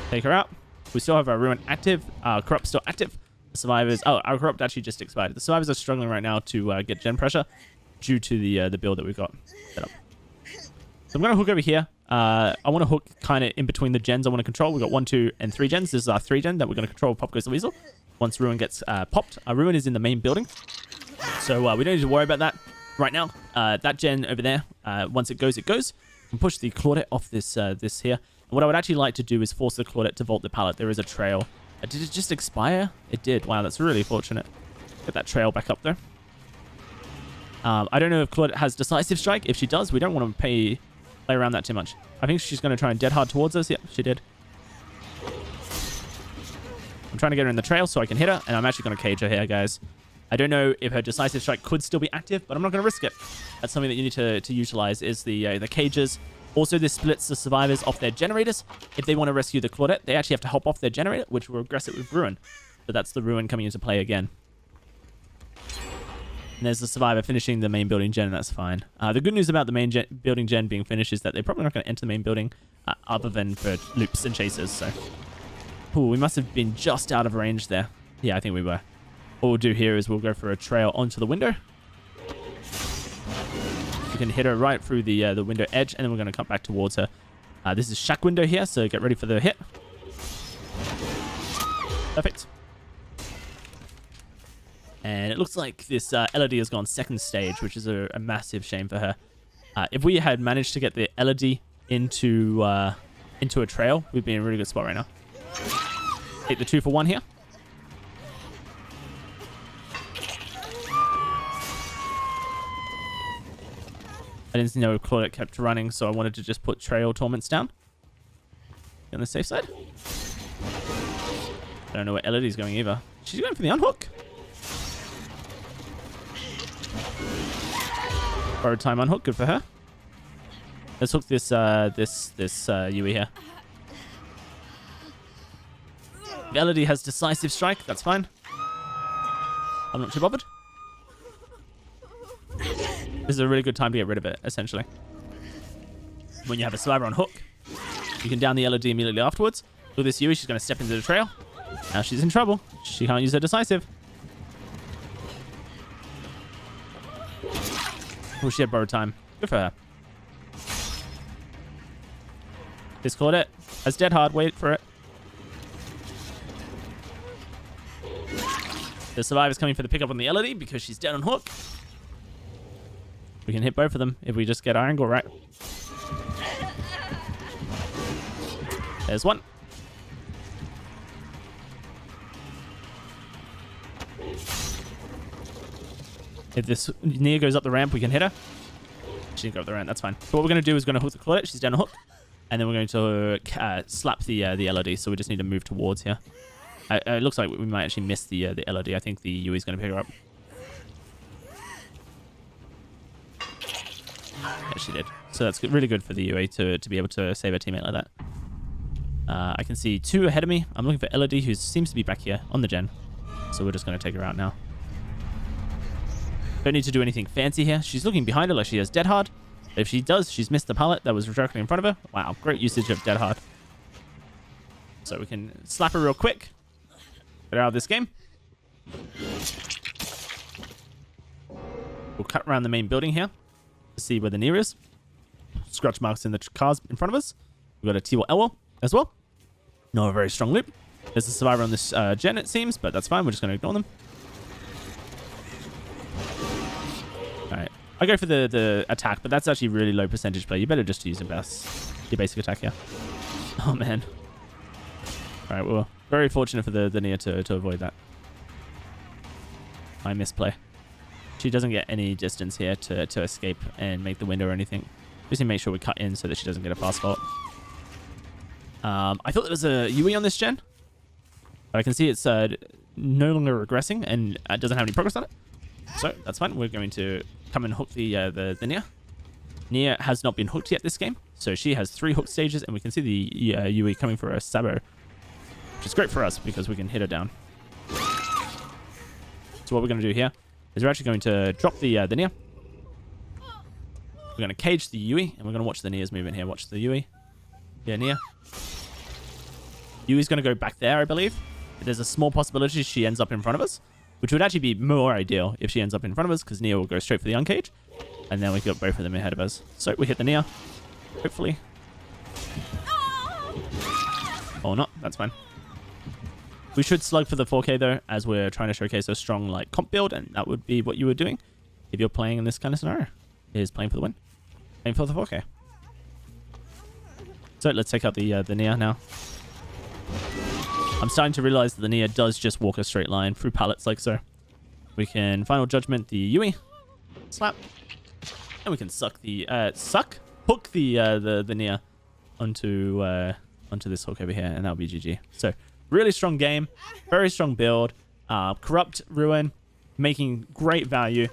Take her out. We still have our Ruin active. Our Corrupt still active. The survivors... Oh, our Corrupt actually just expired. The survivors are struggling right now to get gen pressure due to the build that we've got set up. So I'm going to hook over here. I want to hook kind of in between the gens I want to control. We've got 1, 2, and 3 gens. This is our 3 gen that we're going to control. Pop goes the weasel. Once Ruin gets popped, our Ruin is in the main building. So we don't need to worry about that right now. That gen over there, once it goes, it goes. And push the Claudette off this here. And what I would actually like to do is force the Claudette to vault the pallet. There is a trail. Did it just expire? It did. Wow, that's really fortunate. Get that trail back up there. I don't know if Claudette has Decisive Strike. If she does, we don't want to play around that too much. I think she's going to try and dead hard towards us. Yep, she did. I'm trying to get her in the trail so I can hit her, and I'm actually going to cage her here, guys. I don't know if her Decisive Strike could still be active, but I'm not going to risk it. That's something that you need to utilize, is the cages. Also, this splits the survivors off their generators. If they want to rescue the Claudette, they actually have to hop off their generator, which will regress it with Ruin. So that's the Ruin coming into play again. And there's the survivor finishing the main building gen, and that's fine. The good news about the main building gen being finished is that they're probably not going to enter the main building other than for loops and chases. So, ooh, we must have been just out of range there. Yeah, I think we were. What we'll do here is we'll go for a trail onto the window. We can hit her right through the window edge, and then we're going to come back towards her. This is shack window here, so get ready for the hit. Perfect. And it looks like this LOD has gone second stage, which is a massive shame for her. If we had managed to get the LOD into a trail, we'd be in a really good spot right now. Hit the 2-for-1 here. I didn't know Claudette kept running, so I wanted to just put Trail Torments down. On the safe side. I don't know where LOD is going either. She's going for the unhook. Borrowed time unhook, good for her. Let's hook this Yui here. LOD has Decisive Strike, that's fine. I'm not too bothered. This is a really good time to get rid of it, essentially. When you have a survivor on hook, you can down the LOD immediately afterwards. Look at this Yui, she's going to step into the trail. Now she's in trouble. She can't use her Decisive. Oh, she had borrowed time. Good for her. This Claudette has dead hard. Wait for it. The survivor's coming for the pickup on the LOD because she's dead on hook. We can hit both of them if we just get our angle right. There's one. If this Nia goes up the ramp, we can hit her. She didn't go up the ramp, that's fine. So what we're going to do is we're going to hook the Claudette. She's down a hook. And then we're going to slap the LOD, so we just need to move towards here. It looks like we might actually miss the LOD. I think the Yui's going to pick her up. Yeah, she did. So that's really good for the Yui to be able to save her teammate like that. I can see 2 ahead of me. I'm looking for LOD, who seems to be back here on the gen. So we're just going to take her out now. Don't need to do anything fancy here. She's looking behind her like she has Dead Hard. If she does, she's missed the pallet that was directly in front of her. Wow, great usage of Dead Hard. So we can slap her real quick. Get her out of this game. We'll cut around the main building here to see where the Nia is. Scratch marks in the cars in front of us. We've got a T-wall L-wall as well. Not a very strong loop. There's a survivor on this gen, it seems, but that's fine. We're just going to ignore them. Alright. I go for the attack, but that's actually really low percentage play. You better just use your basic attack here. Oh, man. Alright, well, very fortunate for the Nia to avoid that. I misplay. She doesn't get any distance here to escape and make the window or anything. Just need to make sure we cut in so that she doesn't get a fast fault. I thought there was a Yui on this gen. But I can see it's no longer regressing and doesn't have any progress on it. So that's fine. We're going to come and hook the Nia. Nia has not been hooked yet this game. So she has 3 hook stages, and we can see the Yui coming for a Sabo, which is great for us because we can hit her down. So what we're going to do here is we're actually going to drop the Nia. We're going to cage the Yui, and we're going to watch the Nia's movement here. Watch the Yui. Yeah, Nia. Yui's going to go back there, I believe. But there's a small possibility she ends up in front of us, which would actually be more ideal if she ends up in front of us, because Nia will go straight for the uncage, and then we got both of them ahead of us. So we hit the Nia, hopefully. Or not, that's fine. We should slug for the 4K though, as we're trying to showcase a strong like comp build, and that would be what you were doing if you're playing in this kind of scenario, is playing for the win, playing for the 4K. So let's take out the Nia now. I'm starting to realize that the Nia does just walk a straight line through pallets like so. We can Final Judgment the Yui, slap, and we can hook the Nia onto this hook over here, and that'll be GG. So really strong game, very strong build, corrupt Ruin, making great value.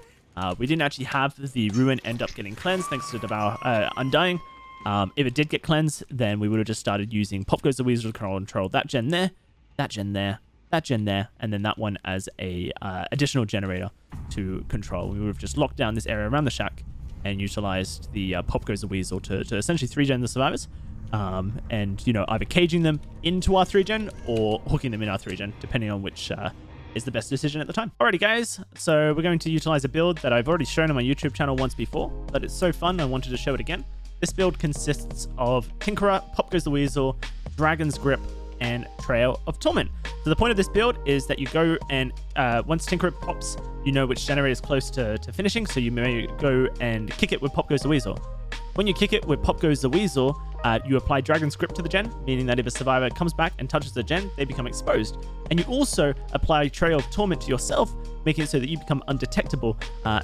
We didn't actually have the Ruin end up getting cleansed thanks to Devour Undying. If it did get cleansed, then we would have just started using Pop Goes the Weasel to control that gen there, that gen there, that gen there, and then that one as a additional generator to control. We would have just locked down this area around the shack and utilized the Pop Goes the Weasel to essentially 3-gen the survivors. And, you know, either caging them into our 3-gen or hooking them in our 3-gen, depending on which is the best decision at the time. Alrighty, guys. So we're going to utilize a build that I've already shown on my YouTube channel once before, but it's so fun I wanted to show it again. This build consists of Tinkerer, Pop Goes the Weasel, Dragon's Grip, and Trail of Torment. So the point of this build is that you go and once Tinkerer pops, you know which generator is close to finishing, so you may go and kick it with Pop Goes the Weasel. When you kick it with Pop Goes the Weasel, you apply Dragon's Grip to the gen, meaning that if a survivor comes back and touches the gen, they become exposed. And you also apply Trail of Torment to yourself, making it so that you become undetectable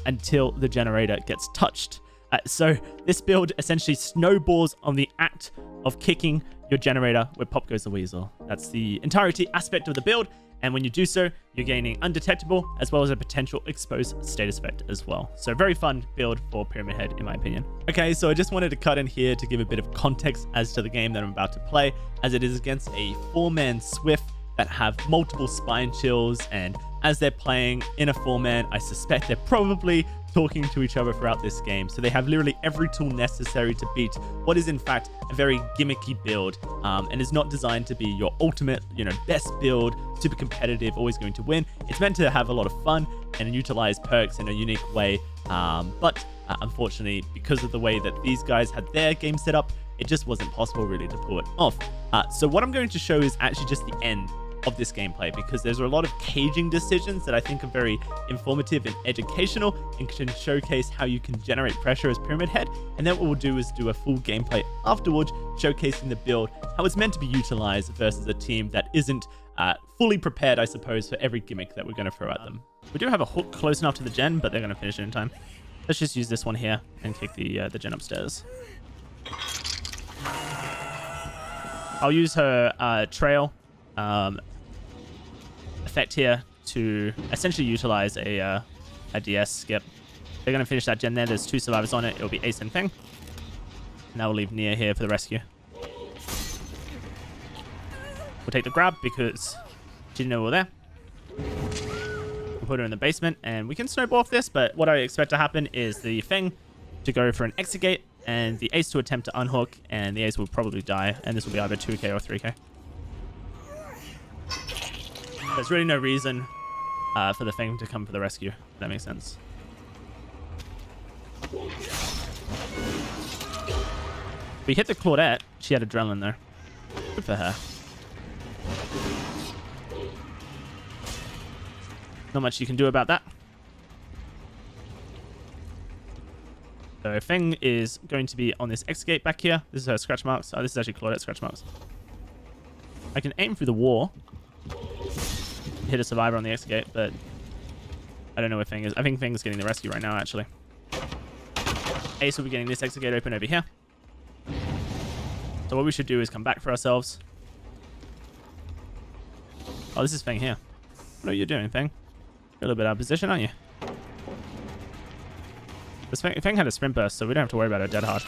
until the generator gets touched. So this build essentially snowballs on the act of kicking your generator with Pop Goes the Weasel. That's the entirety aspect of the build, and when you do so, you're gaining undetectable as well as a potential exposed status effect as well. So very fun build for Pyramid Head, in my opinion. Okay, so I just wanted to cut in here to give a bit of context as to the game that I'm about to play, as it is against a 4-man Swift that have multiple spine chills, and as they're playing in a 4-man, I suspect they're probably talking to each other throughout this game. So they have literally every tool necessary to beat what is in fact a very gimmicky build, and is not designed to be your ultimate, best build, super competitive, always going to win. It's meant to have a lot of fun and utilize perks in a unique way. But unfortunately, because of the way that these guys had their game set up, it just wasn't possible really to pull it off. So what I'm going to show is actually just the end of this gameplay, because there's a lot of caging decisions that I think are very informative and educational and can showcase how you can generate pressure as Pyramid Head. And then what we'll do is do a full gameplay afterwards, showcasing the build, how it's meant to be utilized versus a team that isn't fully prepared, I suppose, for every gimmick that we're going to throw at them. We do have a hook close enough to the gen, but they're going to finish it in time. Let's just use this one here and kick the gen upstairs. I'll use her trail effect here to essentially utilize a DS skip. They're going to finish that gen there. There's 2 survivors on it. It'll be Ace and Feng. And that will leave Nia here for the rescue. We'll take the grab because she didn't know we were there. We'll put her in the basement and we can snowball off this, but what I expect to happen is the Feng to go for an exit gate and the Ace to attempt to unhook, and the Ace will probably die, and this will be either 2k or 3k. There's really no reason for the Feng to come for the rescue, if that makes sense. We hit the Claudette. She had adrenaline there. Good for her. Not much you can do about that. So Feng is going to be on this exit gate back here. This is her scratch marks. Oh, this is actually Claudette's scratch marks. I can aim through the wall, hit a survivor on the exit gate, but I don't know where Feng is. I think Feng's getting the rescue right now, actually. Ace will be getting this exit gate open over here. So what we should do is come back for ourselves. Oh, this is Feng here. What are you doing, Feng? You're a little bit out of position, aren't you? This Feng had a sprint burst, so we don't have to worry about her dead hard.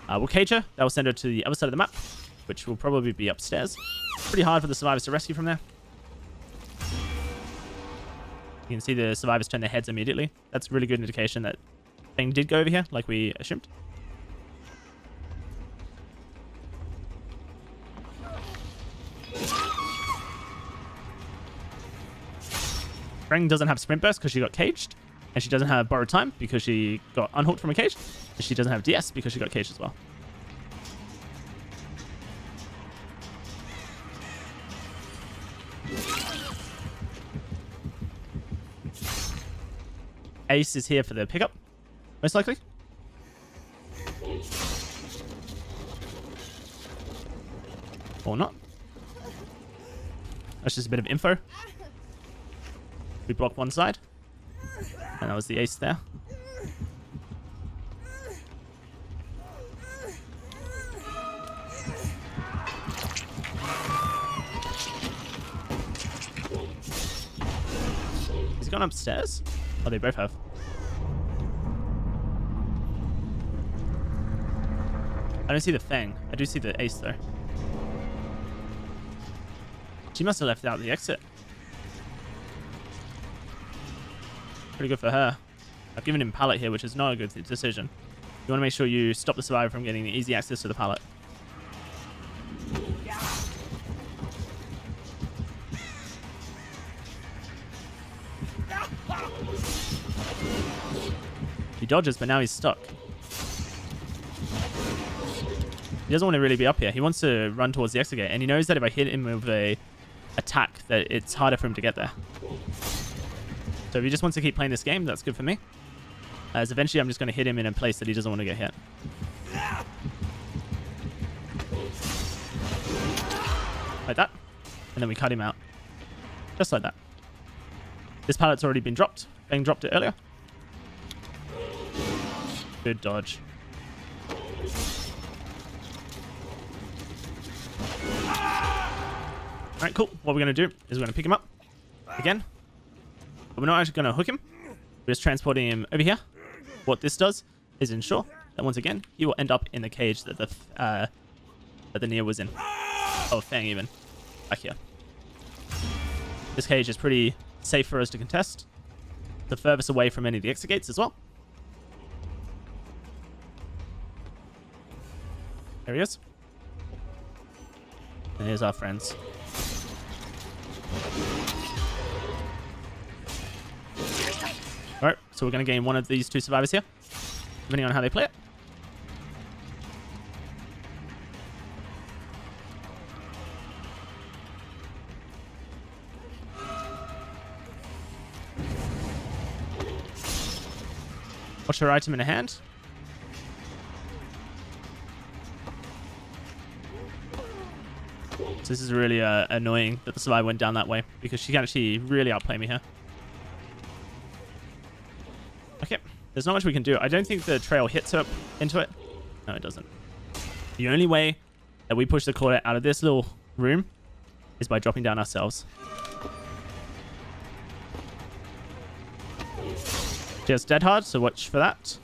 We'll cage her. That will send her to the other side of the map, which will probably be upstairs. Pretty hard for the survivors to rescue from there. You can see the survivors turn their heads immediately. That's a really good indication that Feng did go over here, like we assumed. Feng doesn't have sprint burst because she got caged. And she doesn't have borrowed time because she got unhooked from a cage. And she doesn't have DS because she got caged as well. Ace is here for the pickup, most likely. Or not. That's just a bit of info. We block one side. And that was the Ace there. Has he gone upstairs? Oh, they both have. I don't see the Feng. I do see the Ace though. She must have left out the exit. Pretty good for her. I've given him pallet here, which is not a good decision. You want to make sure you stop the survivor from getting the easy access to the pallet. He dodges, but now he's stuck. He doesn't want to really be up here. He wants to run towards the exit gate, and he knows that if I hit him with a attack, that it's harder for him to get there. So if he just wants to keep playing this game, that's good for me. As eventually I'm just going to hit him in a place that he doesn't want to get hit. Like that. And then we cut him out. Just like that. This pallet's already been dropped. Feng dropped it earlier. Good dodge. Alright, cool. What we're going to do is we're going to pick him up again. But we're not actually going to hook him. We're just transporting him over here. What this does is ensure that once again, he will end up in the cage that the Nia was in. Oh, Feng even. Back here. This cage is pretty safe for us to contest. The furthest away from any of the exit gates as well. There he is. And here's our friends. Alright, so we're going to gain one of these 2 survivors here, depending on how they play it. Watch her item in her hand. So this is really annoying that the survivor went down that way because she can actually really outplay me here. Okay, there's not much we can do. I don't think the trail hits her into it. No, it doesn't. The only way that we push the Claudette out of this little room is by dropping down ourselves. Just dead hard, so watch for that.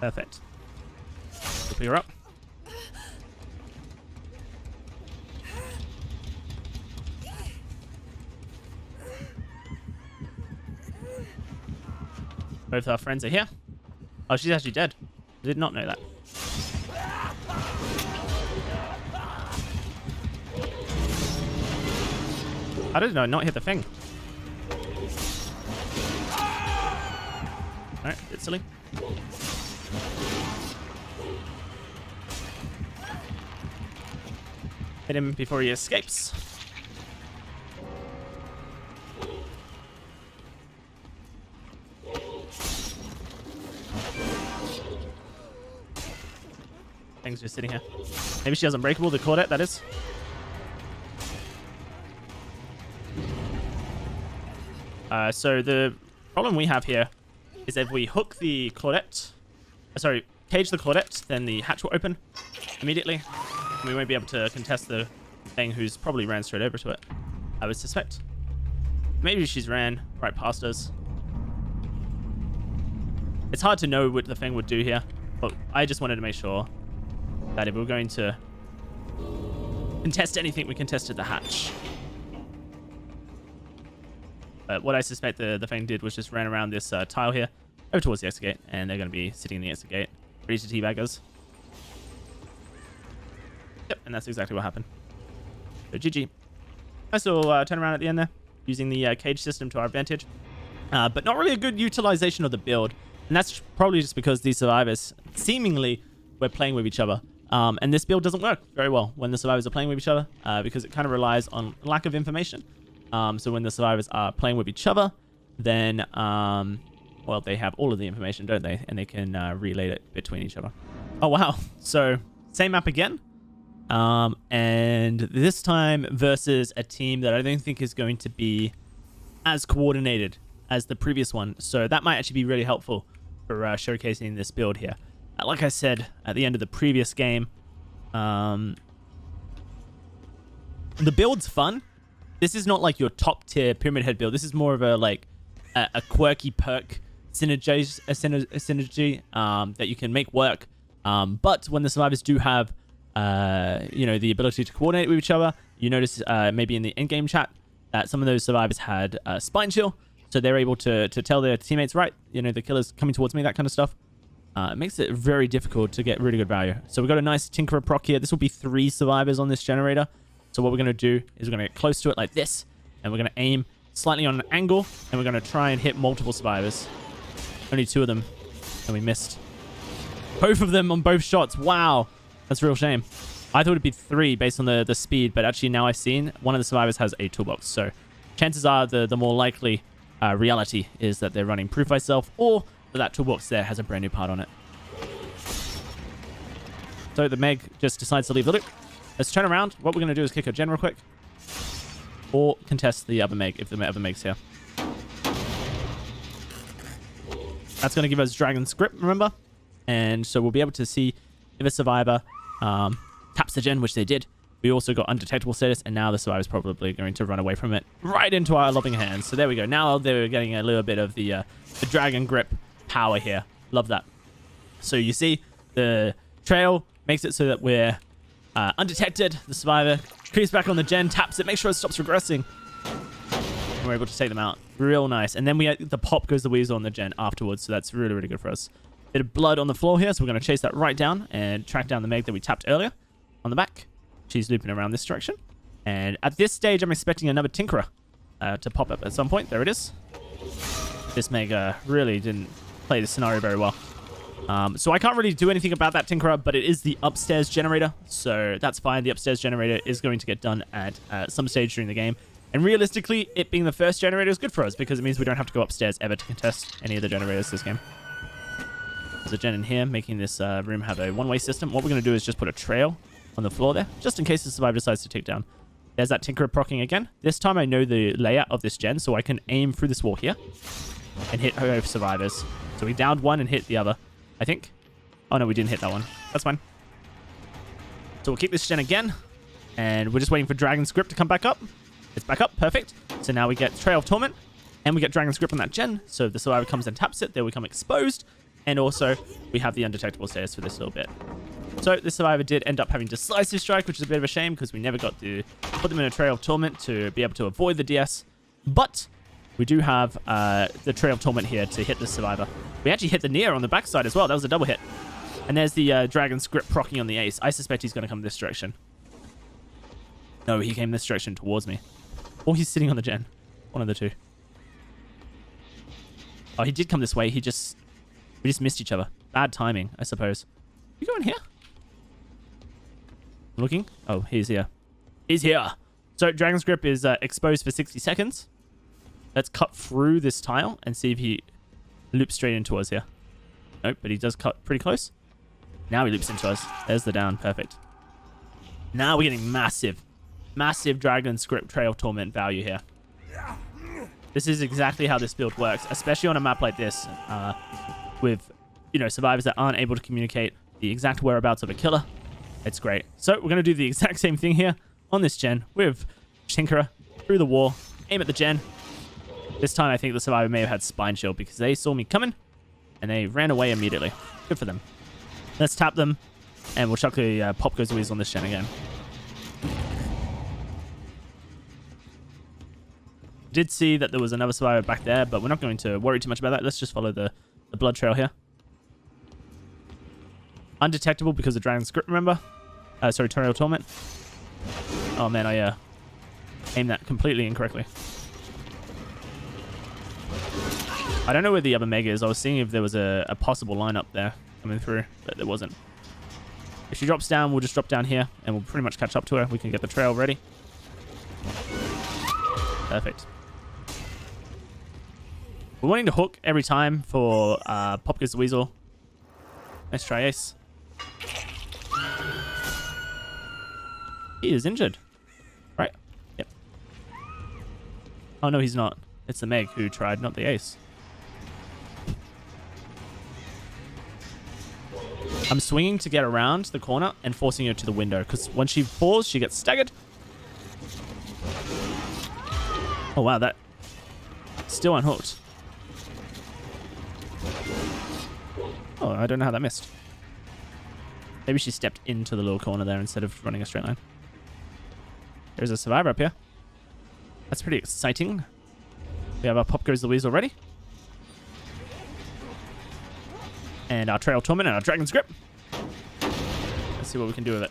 Perfect. Pick her up. Both our friends are here. Oh, she's actually dead. I did not know that. I did not hit the thing. Alright, it's silly. Hit him before he escapes. Thing's just sitting here. Maybe she has Unbreakable, the Claudette, that is. So the problem we have here is if we hook the Claudette, cage the Claudette, then the hatch will open immediately. We won't be able to contest the thing who's probably ran straight over to it, I would suspect. Maybe she's ran right past us. It's hard to know what the thing would do here, but I just wanted to make sure that if we were going to contest anything, we contested the hatch. But what I suspect the thing did was just ran around this tile here, over towards the exit gate, and they're going to be sitting in the exit gate, ready to teabag us. Yep, and that's exactly what happened. So GG. Nice little turnaround at the end there, using the cage system to our advantage. But not really a good utilization of the build. And that's probably just because these survivors, seemingly, were playing with each other. And this build doesn't work very well when the survivors are playing with each other, because it kind of relies on lack of information. So when the survivors are playing with each other, then, well, they have all of the information, don't they? And they can relay it between each other. Oh, wow. So, same map again. And this time versus a team that I don't think is going to be as coordinated as the previous one. So that might actually be really helpful for showcasing this build here. Like I said at the end of the previous game, the build's fun. This is not like your top tier Pyramid Head build. This is more of a a quirky perk synergy that you can make work. But when the survivors do have the ability to coordinate with each other, you notice maybe in the in-game chat that some of those survivors had spine chill, so they're able to tell their teammates, right, the killer's coming towards me, that kind of stuff. It makes it very difficult to get really good value. So we've got a nice Tinkerer proc here. This will be 3 survivors on this generator. So what we're going to do is we're going to get close to it like this, and we're going to aim slightly on an angle, and we're going to try and hit multiple survivors. Only 2 of them, and we missed. Both of them on both shots. Wow. That's a real shame. I thought it'd be 3 based on the speed, but actually now I've seen one of the survivors has a toolbox. So chances are the more likely reality is that they're running Proof Thyself, or that toolbox there has a brand new part on it. So the Meg just decides to leave the loop. Let's turn around. What we're going to do is kick her gen real quick, or contest the other Meg if the other Meg's here. That's going to give us Dragon's Grip, remember? And so we'll be able to see if a survivor taps the gen, which they did. We also got undetectable status, and now the survivor's probably going to run away from it right into our loving hands. So there we go. Now they're getting a little bit of the Dragon Grip power here. Love that. So you see the trail makes it so that we're undetected. The survivor creeps back on the gen, taps it, makes sure it stops regressing, and we're able to take them out. Real nice. And then the pop goes the weasel on the gen afterwards, so that's really, really good for us. Bit of blood on the floor here, so we're going to chase that right down and track down the Meg that we tapped earlier on the back. She's looping around this direction. And at this stage, I'm expecting another Tinkerer to pop up at some point. There it is. This Meg really didn't play the scenario very well. So I can't really do anything about that Tinkerer, but it is the upstairs generator, so that's fine. The upstairs generator is going to get done at some stage during the game. And realistically, it being the first generator is good for us because it means we don't have to go upstairs ever to contest any of the generators this game. There's a gen in here, making this room have a one-way system. What we're going to do is just put a trail on the floor there, just in case the survivor decides to take down. There's that Tinkerer proccing again. This time I know the layout of this gen, so I can aim through this wall here and hit both survivors. So we downed one and hit the other, I think. Oh, no, we didn't hit that one. That's fine. So we'll keep this gen again, and we're just waiting for Dragon's Grip to come back up. It's back up. Perfect. So now we get Trail of Torment, and we get Dragon's Grip on that gen. So if the survivor comes and taps it, they'll become exposed. And also, we have the undetectable stairs for this little bit. So the survivor did end up having Decisive Strike, which is a bit of a shame because we never got to put them in a Trail of Torment to be able to avoid the DS. But we do have the Trail of Torment here to hit the survivor. We actually hit the Nier on the backside as well. That was a double hit. And there's the Dragon's Grip proccing on the ace. I suspect he's going to come this direction. No, he came this direction towards me. Or he's sitting on the gen. One of the two. Oh, he did come this way. We just missed each other. Bad timing, I suppose. You go in here? Looking? Oh, he's here. He's here. So Dragon's Grip is exposed for 60 seconds. Let's cut through this tile and see if he loops straight into us here. Nope, but he does cut pretty close. Now he loops into us. There's the down. Perfect. Now we're getting massive Dragon's Grip Trail of Torment value here. This is exactly how this build works, especially on a map like this, with, you know, survivors that aren't able to communicate the exact whereabouts of a killer. It's great. So we're going to do the exact same thing here on this gen with Tinkerer through the wall, aim at the gen. This time I think the survivor may have had Spine Shield because they saw me coming and they ran away immediately. Good for them. Let's tap them and we'll chuck the Pop Goes the Weasel on this gen again. Did see that there was another survivor back there, but we're not going to worry too much about that. Let's just follow the blood trail here. Undetectable because of Dragon's Grip, remember? Sorry, Trail of Torment. Oh man, I aimed that completely incorrectly. I don't know where the other Mega is. I was seeing if there was a possible lineup there coming through, but there wasn't. If she drops down, we'll just drop down here, and we'll pretty much catch up to her. We can get the trail ready. Perfect. We're wanting to hook every time for Pop Goes the Weasel. Nice try, Ace. He is injured. Right? Yep. Oh, no, he's not. It's the Meg who tried, not the Ace. I'm swinging to get around the corner and forcing her to the window, because when she falls, she gets staggered. Oh, wow, that still unhooked. Oh, I don't know how that missed. Maybe she stepped into the little corner there instead of running a straight line. There's a survivor up here. That's pretty exciting. We have our Pop Goes the Weasel ready. And our Trail of Torment and our Dragon's Grip. Let's see what we can do with it.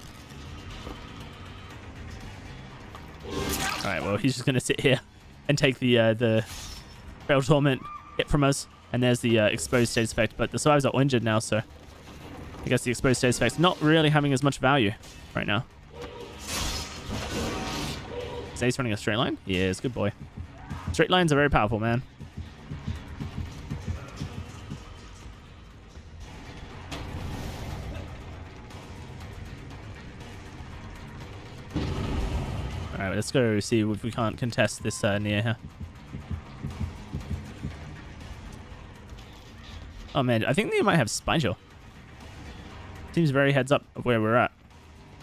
Alright, well, he's just going to sit here and take the Trail of Torment hit from us. And there's the exposed status effect. But the survivors are all injured now, so I guess the exposed status effect's not really having as much value right now. Is Ace running a straight line? He is. Good boy. Straight lines are very powerful, man. Alright, let's go see if we can't contest this near here. Oh man, I think they might have Spine Shield. Seems very heads up of where we're at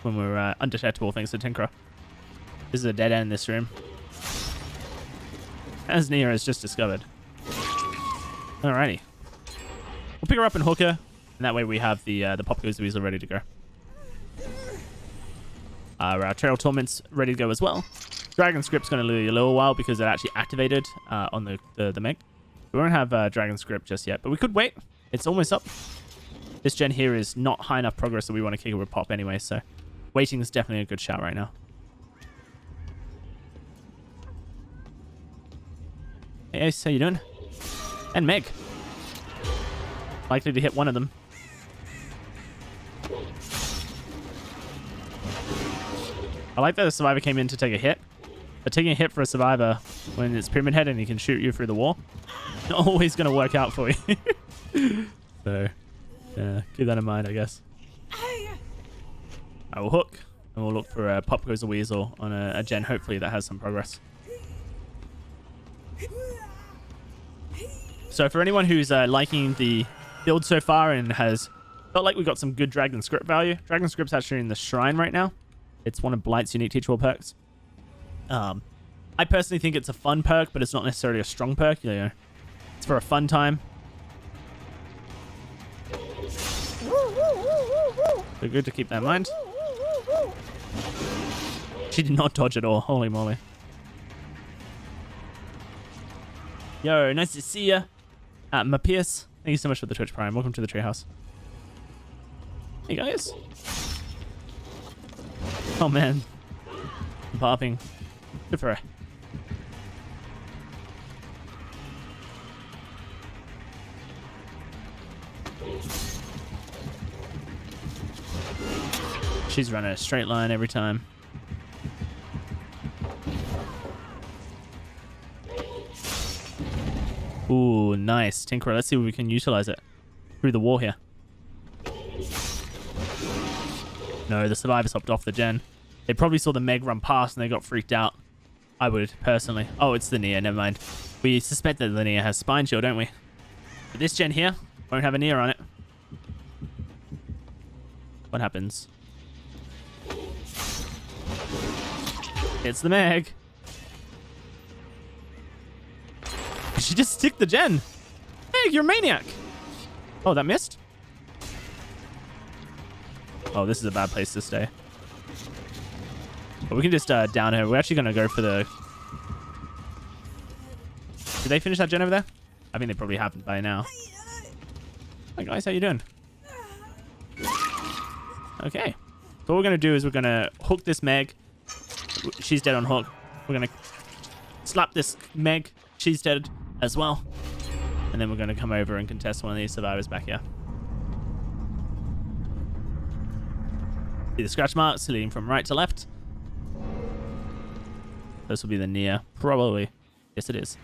when we're undetectable thanks to Tinkerer. This is a dead end in this room. As Nia has just discovered. Alrighty. We'll pick her up and hook her, and that way we have the Pop Goes the Weasel ready to go. Our Trail Torment's ready to go as well. Dragon's Grip's going to lose a little while because it actually activated on the Meg. We won't have Dragon's Grip just yet, but we could wait. It's almost up. This gen here is not high enough progress that we want to kick it with Pop anyway, so waiting is definitely a good shout right now. Hey Ace, how you doing? And Meg. Likely to hit one of them. I like that the survivor came in to take a hit, But taking a hit for a survivor when it's Pyramid Head and he can shoot you through the wall, not always going to work out for you. So, yeah, keep that in mind, I guess. I will hook, and we'll look for a Pop Goes the Weasel on a gen, hopefully, that has some progress. So for anyone who's liking the build so far and has felt like we got some good Dragon Script value, Dragon Script's actually in the Shrine right now. It's one of Blight's unique teachable perks. I personally think it's a fun perk, but it's not necessarily a strong perk. You know, it's for a fun time. So good to keep that in mind. She did not dodge at all. Holy moly. Yo, nice to see ya. Mapias, thank you so much for the Twitch Prime. Welcome to the treehouse. Hey guys. Oh man. I'm popping. Good for her. She's running a straight line every time. Ooh, nice. Tinkerer, let's see if we can utilize it through the wall here. No, the survivors hopped off the gen. They probably saw the Meg run past and they got freaked out. I would, personally. Oh, it's the Nia, never mind. We suspect that the Nia has Spine Shield, don't we? But this gen here won't have a Nia on it. What happens? It's the Meg. She just sticked the gen. Meg, you're a maniac. Oh, that missed? Oh, this is a bad place to stay. But we can just down her. We're actually going to go for the... Did they finish that gen over there? I think they probably haven't by now. Hi guys, how you doing? Okay. So what we're going to do is we're going to hook this Meg. She's dead on hook. We're going to slap this Meg. She's dead as well. And then we're going to come over and contest one of these survivors back here. See the scratch marks leading from right to left. This will be the Nia. Probably. Yes, it is.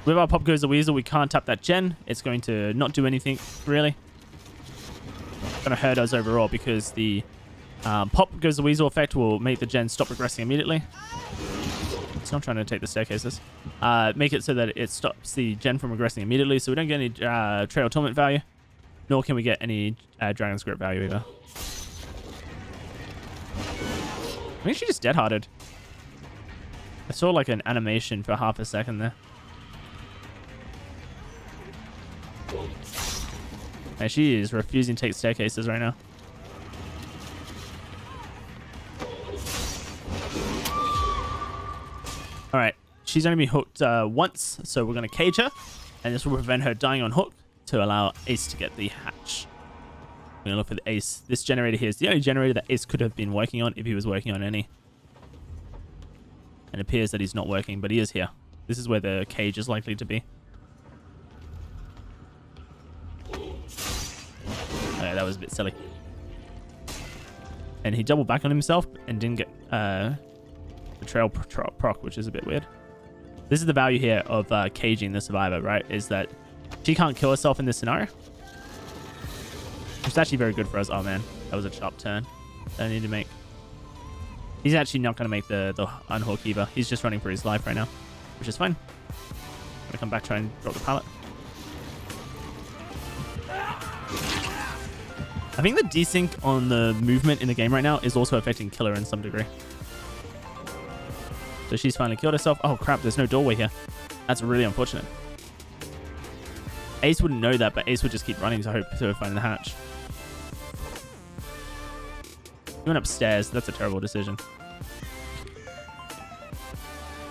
With our Pop Goes the Weasel, we can't tap that gen. It's going to not do anything, really. It's going to hurt us overall because the Pop Goes the Weasel effect will make the gen stop regressing immediately. It's not trying to take the staircases. Make it so that it stops the gen from regressing immediately, so we don't get any Trail Torment value, nor can we get any Dragon Script value either. I think she just dead-hearted. I saw like an animation for half a second there. And she is refusing to take staircases right now. Alright, she's only been hooked once, so we're going to cage her. And this will prevent her dying on hook to allow Ace to get the hatch. We're going to look for the Ace. This generator here is the only generator that Ace could have been working on if he was working on any. And it appears that he's not working, but he is here. This is where the cage is likely to be. Okay, that was a bit silly. And he doubled back on himself and didn't get the trail proc, which is a bit weird. This is the value here of caging the survivor, right? Is that she can't kill herself in this scenario. Which is actually very good for us. Oh man, that was a sharp turn that I need to make. He's actually not going to make the unhook either. He's just running for his life right now, which is fine. I'm going to come back, try and drop the pallet. I think the desync on the movement in the game right now is also affecting Killer in some degree. So she's finally killed herself. Oh crap, there's no doorway here. That's really unfortunate. Ace wouldn't know that, but Ace would just keep running to hope to find the hatch. He went upstairs. That's a terrible decision.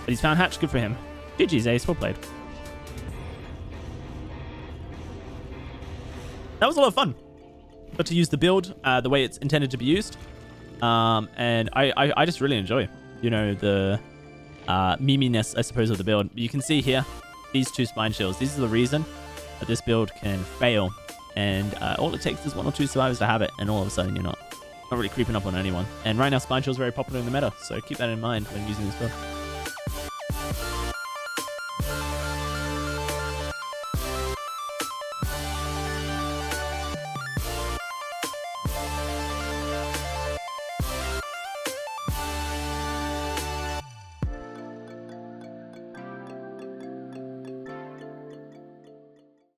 But he's found hatch. Good for him. GG's, Ace. Well played. That was a lot of fun. Got to use the build the way it's intended to be used. And I just really enjoy, you know, the meminess, I suppose, of the build. You can see here, these two spine shields. These are the reason that this build can fail. And all it takes is one or two survivors to have it, and all of a sudden you're not really creeping up on anyone. And right now, spine shield is very popular in the meta, so keep that in mind when using this build.